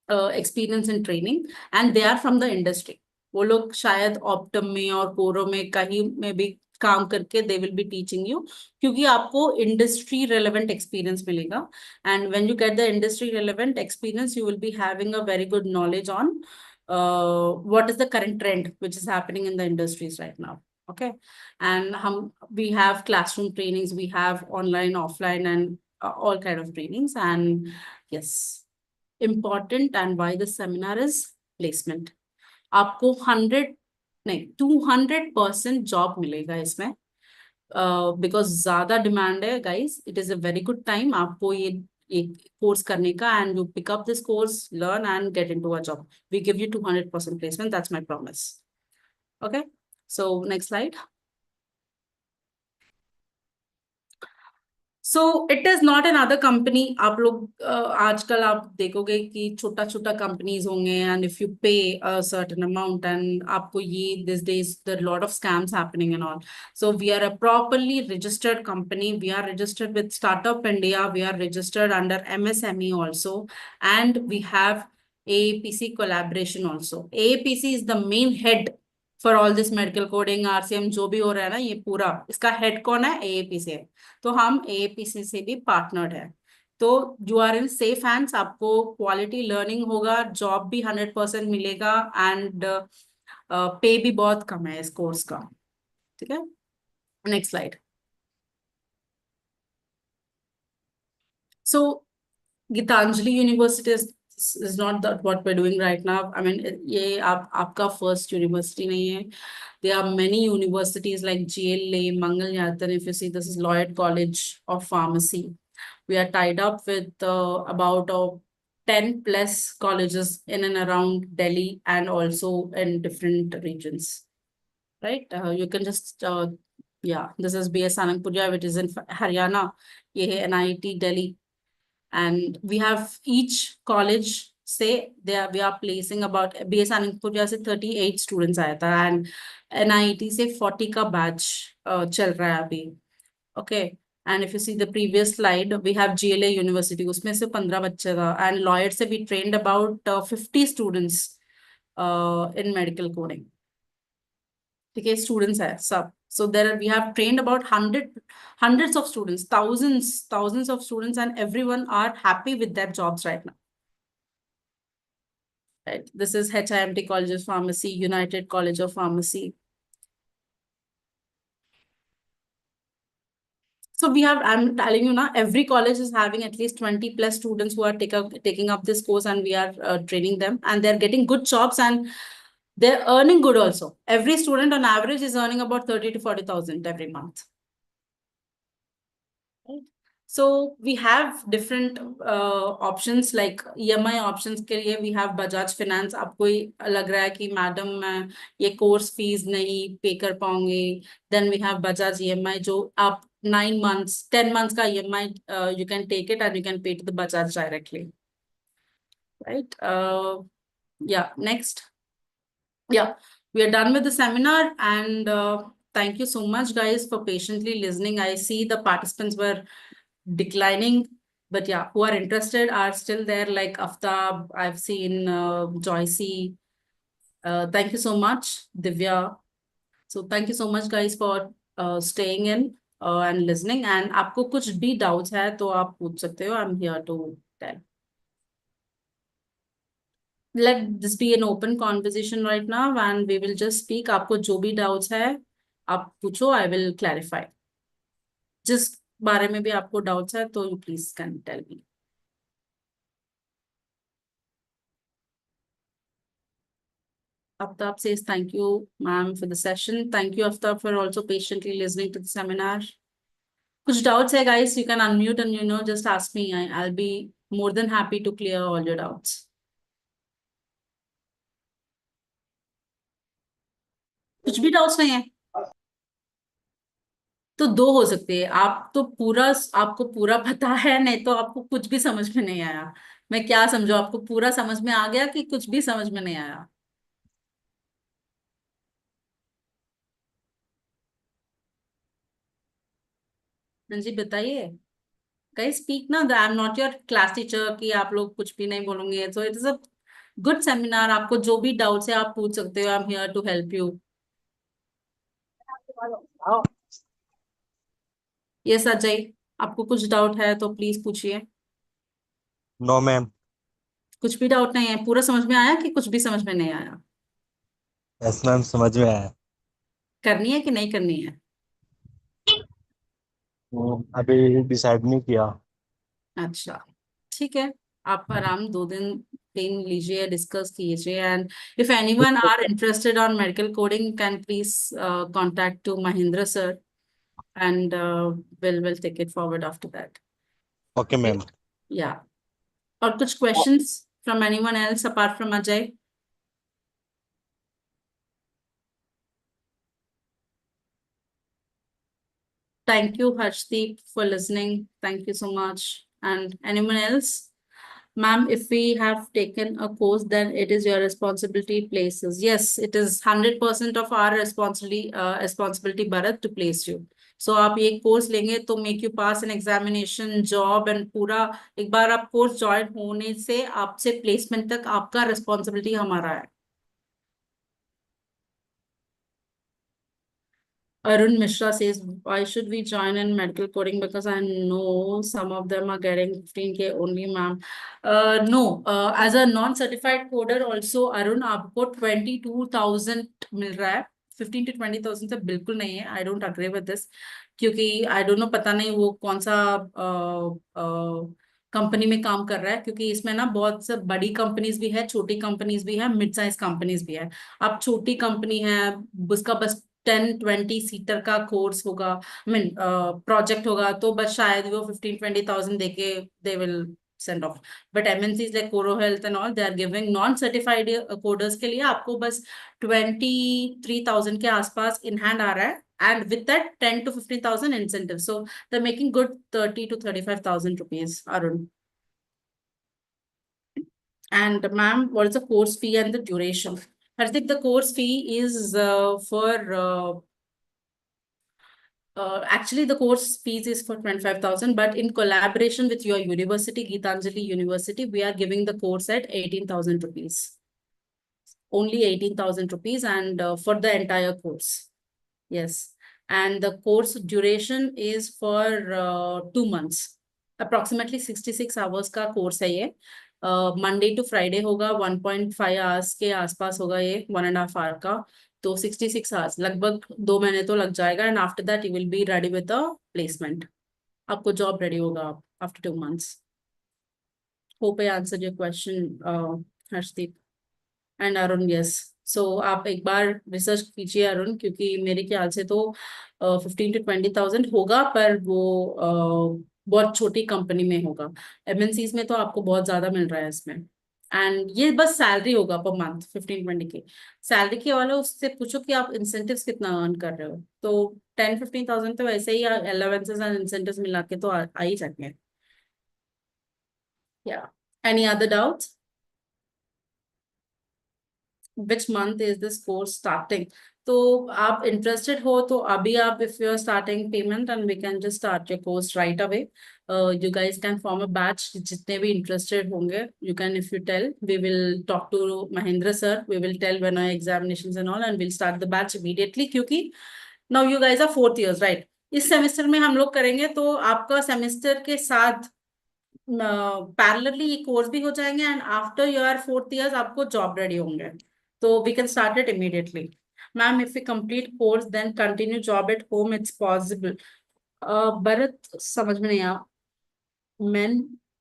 experience in training, and they are from the industry. वो लोग शायद Optum में और कोरो में कहीं में भी काम करके they will be teaching you, क्योंकि आपको industry relevant experience मिलेगा. And when you get the industry relevant experience, you will be having a very good knowledge on what is the current trend which is happening in the industries right now. Okay, and we have classroom trainings, we have online, offline, and all kind of trainings. And yes, important and why the seminar is placement. आपको 200% job मिलेगा इसमें, because ज्यादा demand है guys. It is a very good time आपको ये course करने का, and you pick up this course, learn and get into a job. We give you 200% placement. That's my promise. Okay, so next slide. So it is not another company. आप लोग आजकल आप देखोगे कि छोटा छोटा companies होंगे, and if you pay a certain amount, and आपको ये these days there are a lot of scams happening and all. So we are a properly registered company. We are registered with Startup India. We are registered under MSME also, and we have AAPC collaboration also. AAPC is the main head for all this medical coding, RCM जो भी हो रहा है ना, ये पूरा इसका head कौन है? AAPC है. तो हम AAPC से भी पार्टनर्ड है. तो you are in safe hands. आपको क्वालिटी लर्निंग होगा, जॉब भी 100% मिलेगा, एंड पे भी बहुत कम है इस कोर्स का. ठीक है, next slide. So Gitanjali university is not that what we're doing right now. I mean, ये आपका first university नहीं है. There are many universities like GLA, Mangalyatan. If you see, this is Lloyd College of Pharmacy. We are tied up with about 10 plus colleges in and around Delhi and also in different regions. Right? You can just, yeah, this is BS Anandpurja, which is in Haryana. ये है NIT Delhi. And we have each college say we are placing about BS Anandpurja से 38 students आया था, and NIT से 40 का batch चल रहा है अभी. Okay, and if you see the previous slide, we have GLA University, उसमें से 15 बच्चे था, and Lloyd से we trained about 50 students in medical coding. ठीक है, students है सब. So we have trained about hundreds of students, thousands of students, and everyone are happy with their jobs right now. Right. This is HIMT College of Pharmacy, United College of Pharmacy. So we have, I'm telling you now, every college is having at least 20 plus students who are taking up this course, and we are training them, and they're getting good jobs, and they're earning good also. Every student on average is earning about 30 to 40,000 every month. Right. So we have different options like EMI options के लिए we have Bajaj Finance. आपको लग रहा है कि madam मैं ये course fees नहीं पे कर पाऊंगी, then we have Bajaj EMI जो आप 9 months 10 months का EMI you can take it and you can pay to the Bajaj directly. Right. Yeah, next. Yeah, we are done with the seminar, and thank you so much guys for patiently listening. I see the participants were declining, but yeah, who are interested are still there, like Aftab, I've seen Joycey. Thank you so much, Divya. So thank you so much guys for staying in and listening, and आपको कुछ भी doubts है तो आप पूछ सकते हो. I'm here to tell. Let this be an open conversation right now, and we will just speak. आपको जो भी doubts है आप पूछो, I will clarify. Just बारे में भी आपको डाउट्स है तो you please can tell me. Aftab says thank you, ma'am, for the session. Thank you, Aftab, for also patiently listening to the seminar. Kuch doubts hai, guys? You can unmute and just ask me. I'll be more than happy to clear all your doubts. कुछ भी doubts नहीं है तो दो हो सकते हैं. आपको पूरा पता है, नहीं तो आपको कुछ भी समझ में नहीं आया. मैं क्या समझू, आपको पूरा समझ में आ गया कि कुछ भी समझ में नहीं आया? हाँ जी, बताइए. गाइस स्पीक ना. I am not your class teacher कि आप लोग कुछ भी नहीं बोलोगे. So it is a good seminar. आपको जो भी डाउट्स है आप पूछ सकते हो. I am here to help you. Yes Ajay, आपको कुछ डाउट है तो प्लीज पूछिए. No ma'am. कुछ भी डाउट नहीं है? पूरा समझ में आया कि कुछ भी समझ में नहीं आया? यस मैम, समझ में आया. करनी है कि नहीं करनी है? अभी डिसाइड नहीं किया. अच्छा, ठीक है. आप आराम 2 दिन 3 लीजिए, डिस्कस कीजिए. And if anyone are interested on medical coding can please contact to Mahendra sir and we'll take it forward after that. Okay ma'am. Yeah. और कुछ questions from anyone else apart from Ajay? Thank you, Harshdeep, for listening. Thank you so much. And anyone else? Ma'am, if we have taken a course, then it is your responsibility places. Yes, it is 100% of our responsibility, Bharat, to place you. So आप ये course लेंगे तो make you pass an examination, job and पूरा. एक बार आप course join होने से आपसे प्लेसमेंट तक आपका रिस्पॉन्सिबिलिटी हमारा है. Arun Mishra says, why should we join in medical coding? Because I know some of them are getting 15K only, ma'am. No, as a non-certified coder also, Arun, आपको 22,000 मिल रहा है. 15 to 20,000 से बिल्कुल नहीं है. I don't agree with this. क्योंकि I don't know, पता नहीं वो कौन सा कंपनी में काम कर रहा है. क्योंकि इसमें ना बहुत से बड़ी कंपनीज भी है, छोटी कंपनीज भी है, मिड साइज कंपनीज भी है. अब छोटी कंपनी है, उसका बस 10-20 सीटर का कोर्स होगा, आई मीन प्रोजेक्ट होगा, तो बस शायद वो 15-20,000 देके they will send off. But MNCs like Coro Health and all, they are giving non-certified coders के लिए आपको बस 23,000 के आसपास in hand आ रहा है. And with that 10 to 15,000 incentives. So they're making good 30 to 35,000 rupees, Arun. And ma'am, what is the course fee and the duration? I think the course fee is actually the course fees is for 25,000, but in collaboration with your university, Geetanjali University, we are giving the course at 18,000 rupees. Only 18,000 rupees and for the entire course. Yes. And the course duration is for 2 months. Approximately 66 hours का course है ये. Monday to Friday होगा, 1.5 hours के आसपास होगा ये, 1.5 hour का. तो 66 hours, लगभग 2 महीने तो लग जाएगा. And after that you will be ready with the placement. आपको job ready होगा after 2 months. Hope I answered your question, Harshdeep. And Arun, yes. So आप एक बार रिसर्च कीजिए अरुण, क्योंकि मेरे ख्याल से तो 15 to 20,000 होगा, पर वो बहुत छोटी कंपनी में होगा. MNCs में तो आपको बहुत ज्यादा मिल रहा है इसमें. एंड ये बस सैलरी होगा पर मंथ 15-20 के. सैलरी के वाले उससे पूछो कि आप इंसेंटिव्स कितना अर्न कर रहे हो, तो 10-15,000 तो वैसे ही अलाउंसेस एंड इंसेंटिव्स मिला के तो आ ही जाएंगे. या any other doubts? Which month is this course starting? तो आप interested हो तो अभी आप, if you are starting payment, and we can just start your course right away. You guys can form a batch. जितने भी interested होंगे, you can, if you tell, we will talk to Mahendra sir. We will tell when our examinations and all, and we'll start the batch immediately. क्योंकि now you guys are 4th years, right? इस semester में हम लोग करेंगे तो आपका semester के साथ पैरेलली ये कोर्स भी हो जाएंगे, and after your 4th years आपको जॉब रेडी होंगे. So we can start it immediately. Ma'am, if we complete course, then continue job at home, it's possible. Bharat समझ में नहीं आया। Men,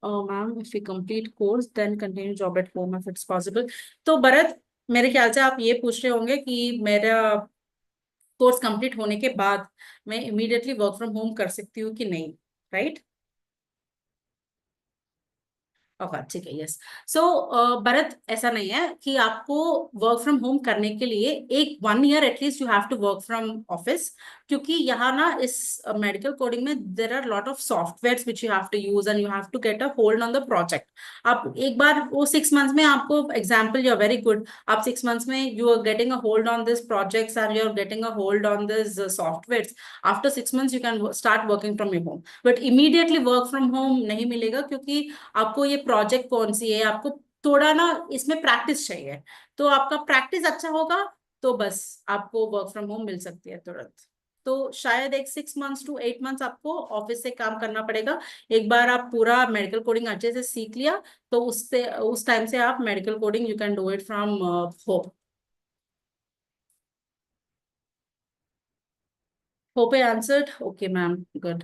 ma'am, if we complete course, then continue job at home if it's possible. तो भरत, मेरे ख्याल से आप ये पूछ रहे होंगे कि मेरा कोर्स कंप्लीट होने के बाद मैं इमीडिएटली वर्क फ्रॉम होम कर सकती हूँ कि नहीं, राइट? ओके, ठीक है, यस। सो भरत, ऐसा नहीं है कि आपको वर्क फ्रॉम होम करने के लिए एक 1 year at least you have to work from office, क्योंकि यहाँ ना इस मेडिकल कोडिंग में there are lot of software which you have to use and you have to get a hold on the project. आप एक बार वो 6 months में आपको example, you are very good, आप 6 months में you are getting a hold on this projects and you are getting a hold on this software. After 6 months you can start working from your home, but immediately work from home नहीं मिलेगा, क्योंकि आपको ये project कौन सी है, आपको थोड़ा ना इसमें प्रैक्टिस चाहिए। तो आपका प्रैक्टिस अच्छा होगा तो बस आपको वर्क फ्रॉम होम मिल सकती है तुरंत। तो शायद एक 6 months to 8 months आपको ऑफिस से काम करना पड़ेगा। एक बार आप पूरा मेडिकल कोडिंग अच्छे से सीख लिया तो उससे उस टाइम से आप medical coding you can do it from home. Hope I answered? Okay ma'am, good.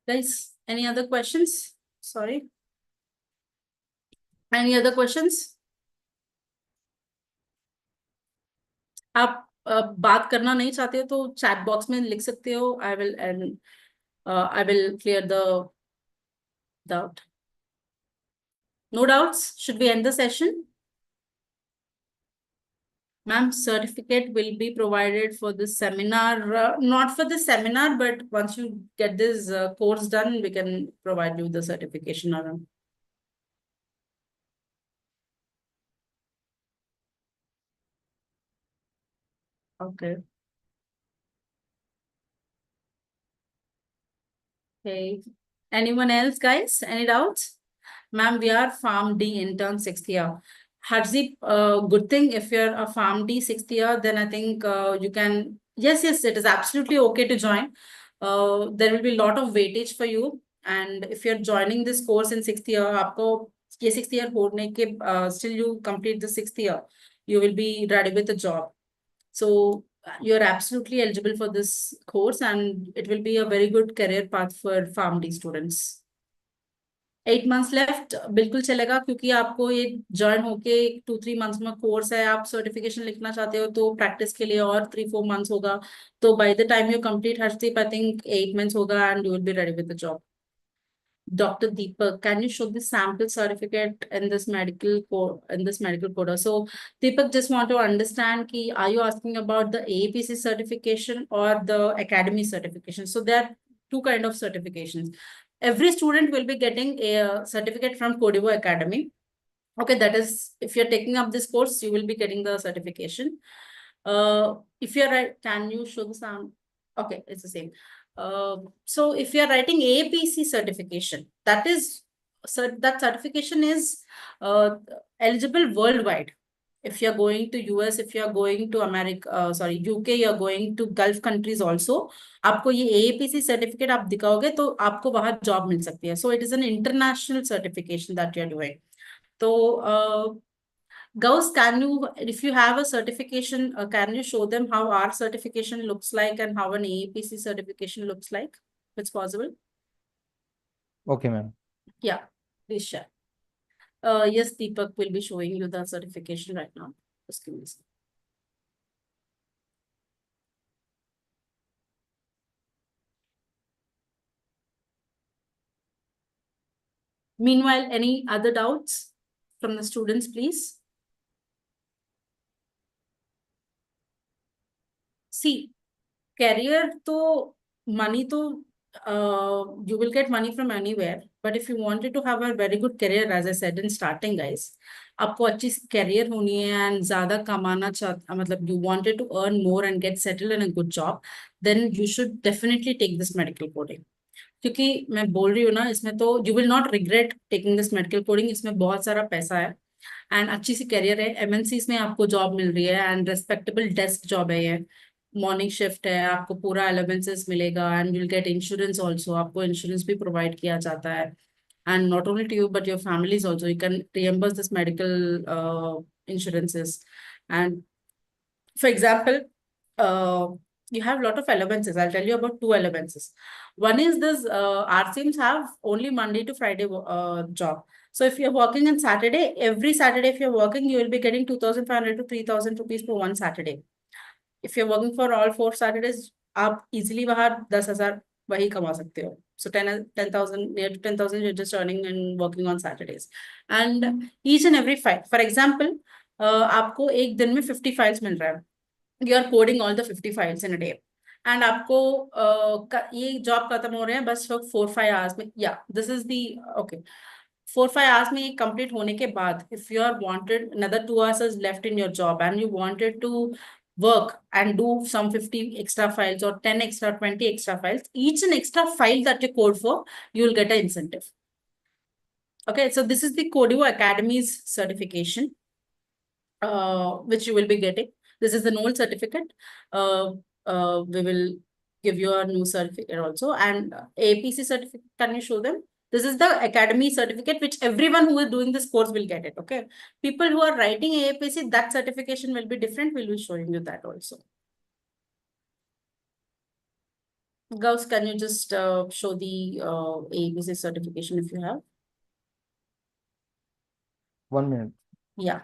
Guys, any other questions? Sorry. Any other questions? आप बात करना नहीं चाहते हो तो चैट बॉक्स में लिख सकते हो। I will clear the doubt. No doubts? Should we end the session? Ma'am, certificate will be provided for this seminar, not for this seminar, but once you get this course done, we can provide you the certification around. Okay. Okay. Anyone else, guys? Any doubts? Ma'am, we are Farm D intern 6th year. Hardeep, good thing if you're a Farm D 6th year, then I think you can. Yes, it is absolutely okay to join. There will be a lot of weightage for you. And if you're joining this course in 6th year, आपको ये 6th year होने के still you complete the 6th year, you will be ready with a job. So you're absolutely eligible for this course and it will be a very good career path for Farm D students. 8 months left, बिल्कुल चलेगा, क्योंकि आपको ये join होके 2-3 months में course है। आप certification लिखना चाहते हो तो प्रैक्टिस के लिए और 3-4 months होगा। तो bye the time you complete Harshdeep, I think 8 months होगा and you will be ready with the job. Dr. Deepak, can you show the sample certificate in this medical coder? So Deepak, just want to understand ki, are you asking about the AAPC certification or the academy certification? So there are two kind of certifications. Every student will be getting a certificate from Codivo Academy. Okay, that is, if you're taking up this course, you will be getting the certification. If you're right, can you show the sound? Okay, it's the same. So if you're writing AAPC certification, that certification is eligible worldwide. If you're going to US, if you're going to UK, you're going to Gulf countries also, आपको ये AAPC certificate आप दिखाओगे तो आपको वहाँ job मिल सकती है. So it is an international certification that you're doing. So Gauss, if you have a certification, can you show them how our certification looks like and how an AAPC certification looks like? If it's possible. Okay, ma'am. Yeah, please share. Yes, Deepak will be showing you the certification right now. Just give me a second. Meanwhile, any other doubts from the students, please? See, career to money to you will get money from anywhere, but if you wanted to have a very good career, as I said in starting, guys, आपको अच्छी career होनी है and ज़्यादा कमाना चाहते, मतलब you wanted to earn more and get settled in a good job, then you should definitely take this medical coding. क्योंकि मैं बोल रही हूँ ना, इसमें तो you will not regret taking this medical coding. इसमें बहुत सारा पैसा है and अच्छी सी career है, MNCs में आपको job मिल रही है and respectable desk job है ये, मॉर्निंग शिफ्ट है, आपको पूरा अलाउंसेस मिलेगा and will get insurance also, आपको इंश्योरेंस भी प्रोवाइड किया जाता है and not only to you, but your families also. You can reimburse this medical insurances. And for example, you have a lot of allowances. I'll tell you about two allowances. One is this RCMs have only Monday to Friday job. So if you're working on Saturday, every Saturday if you're working, you will be getting 2,500 to 3,000 rupees for one Saturday. If you're working for all 4 Saturdays, आप easily वहाँ 10,000 वही कमा सकते हो. So 10,000, near to 10,000, you're just earning and working on Saturdays. And each and every file, for example, आपको एक दिन में 50 files मिल रहा है. You are coding all the 50 files in a day. And आपको ये job खत्म हो रहे हैं बस 4-5 hours में. Yeah, this is the okay. 4-5 hours में ये complete होने के बाद, if you are wanted another 2 hours is left in your job and you wanted to work and do some 50 extra files or 10 extra, 20 extra files, each and extra file that you code for, you will get an incentive. Okay, so this is the Codivo Academy's certification, which you will be getting. This is the NOL certificate. We will give you a new certificate also, and APC certificate. Can you show them? This is the Academy certificate, which everyone who is doing this course will get it. Okay, people who are writing APC, that certification will be different. We will be showing you that also. Gauss, can you just show the APC certification if you have? 1 minute. Yeah.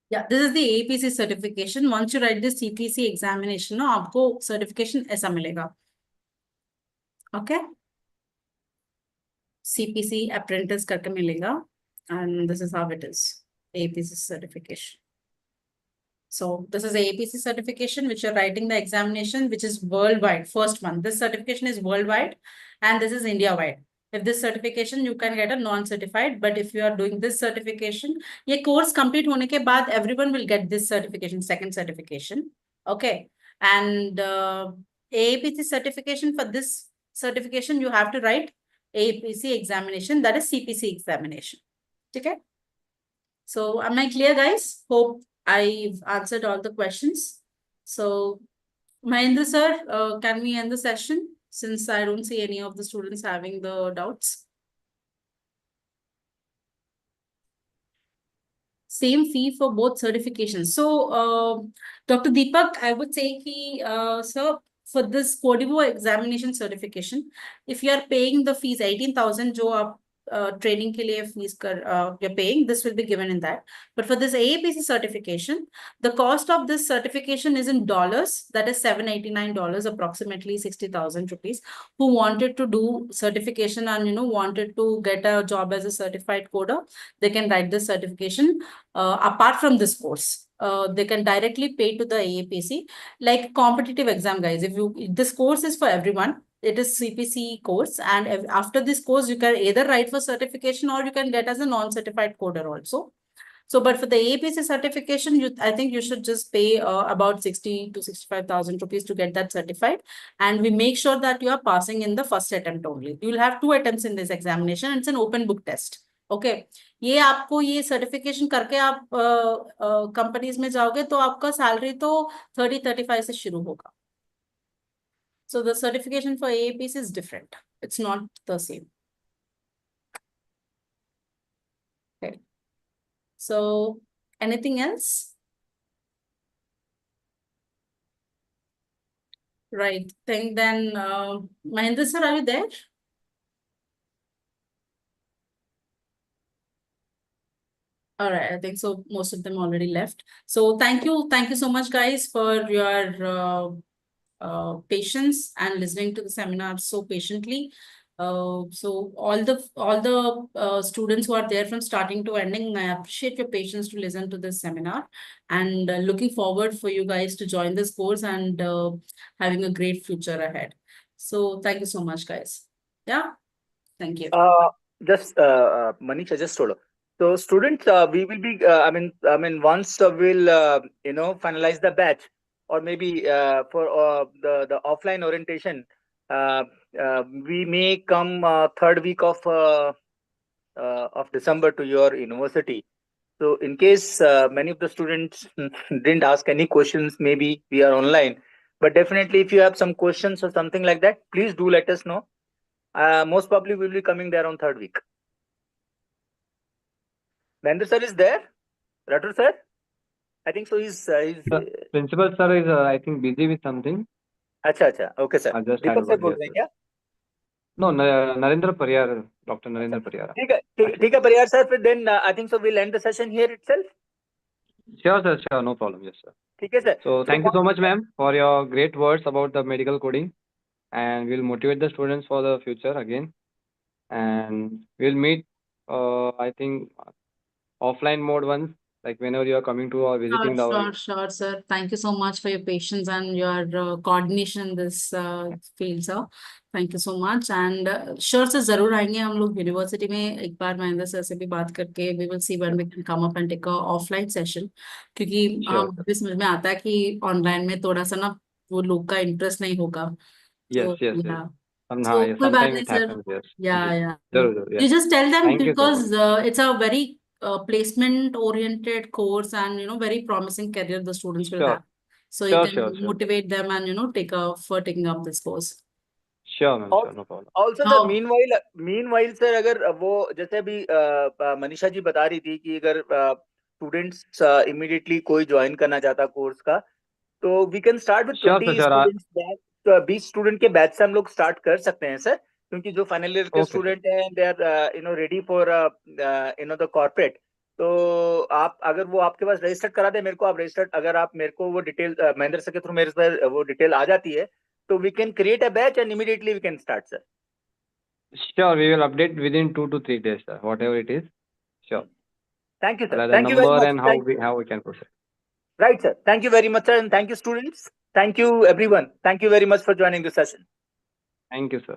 Yeah, this is the APC certification. Once you write the CPC examination, ना आपको certification ऐसा मिलेगा. Okay. CPC apprentice करके मिलेगा, and this is how it is. APC certification. So this is a APC certification, which you're writing the examination, which is worldwide. First one, this certification is worldwide, and this is India-wide. If this certification, you can get a non-certified, but if you are doing this certification, ये course complete होने के बाद, everyone will get this certification, second certification. Okay. And APC certification, for this certification, you have to write APC examination, that is CPC examination. Okay. So am I clear, guys? Hope I've answered all the questions. So Mahendra sir, can we end the session, since I don't see any of the students having the doubts? Same fee for both certifications. So Dr. Deepak, I would say sir, for this Codivo examination certification, if you are paying the fees 18,000 जो आप training के लिए fees you're paying, this will be given in that. But for this AAPC certification, the cost of this certification is in dollars, that is $789, approximately 60,000 rupees. Who wanted to do certification and wanted to get a job as a certified coder, they can write this certification. Apart from this course, they can directly pay to the AAPC, like competitive exam, guys. This course is for everyone. It is CPC course, and after this course, you can either write for certification or you can get as a non-certified coder also. So, but for the APC certification, I think you should just pay about 60 to 65,000 rupees to get that certified. And we make sure that you are passing in the first attempt only. You will have 2 attempts in this examination. It's an open book test. Okay. ये आपको ये certification करके आप companies में जाओगे तो आपका salary तो 30-35 से शुरू होगा. So the certification for AAPC is different. It's not the same. Okay. So anything else? Right. Then Mahendra sir, are you there? All right, I think so. Most of them already left. So thank you so much, guys, for your patience and listening to the seminar so patiently. So all the students who are there from starting to ending, I appreciate your patience to listen to this seminar, and looking forward for you guys to join this course and having a great future ahead. So thank you so much, guys. Yeah, thank you. Just Manisha, just hold on. So students, we will be. I mean, once we'll finalize the batch, or maybe for the offline orientation, we may come third week of December to your university. So in case many of the students didn't ask any questions, maybe we are online. But definitely, if you have some questions or something like that, please do let us know. Most probably we'll be coming there on third week. Mahendra sir is there? Rathur sir? I think so. He's The principal sir is, I think, busy with something. अच्छा. Okay sir. I just Deepak hand sir over बोल here, रहे हैं sir. क्या? No, Narendra Pariyar, Dr. Narendra Pariyar. ठीक है Pariyar sir. फिर then I think so we'll end the session here itself. Sure, sir. Sure, no problem. Yes, sir. ठीक है sir. So thank you so much, ma'am, for your great words about the medical coding, and we'll motivate the students for the future again. And we'll meet, I think, offline mode once, like whenever you are coming to or visiting Sure, sir. Thank you so much for your patience and your coordination in this field, sir. Thank you so much. And sure, sir, जरूर आएंगे हम लोग university में एक बार Mahendra sir से भी बात करके we will see when we can come up and take a offline session, क्योंकि Sure, मुझे समझ में आता है कि ऑनलाइन में थोड़ा सा ना वो लोग का इंटरेस्ट नहीं होगा. Yes, So yes, yes. yeah. हाँ, yes, कोई बात sometimes नहीं it sir. happens. Yes. Yeah. जरूर, You yes. just tell them Thank you so because it's a very placement oriented course and very promising career the students will Sure, have. So you sure, can sure. motivate them and taking up this course. Sure, ma'am. Sure, no problem. Also Now- sir, meanwhile sir, अगर वो जैसे अभी मनीषा जी बता रही थी कि अगर students immediately कोई join करना चाहता कोर्स का, तो we can start with Sure, 20 sir, sure. students batch. 20 student के बैच से हम लोग स्टार्ट कर सकते हैं सर, क्योंकि जो फाइनल ईयर के Okay, sir. स्टूडेंट हैं they are ready for the corporate. तो आप अगर वो आपके पास रजिस्टर करा दे मेरे को, आप रजिस्टर अगर आप मेरे को वो डिटेल महेंद्र सर के थ्रू मेरे पास वो डिटेल आ जाती है, तो we can create a batch and immediately we can start sir. Sure, we will update within 2 to 3 days, sir. Whatever it is. Sure. Thank you sir. The thank you very number much. and how we can proceed. Right sir. Thank you very much sir, and thank you students. Thank you everyone. Thank you very much for joining the session. Thank you, sir.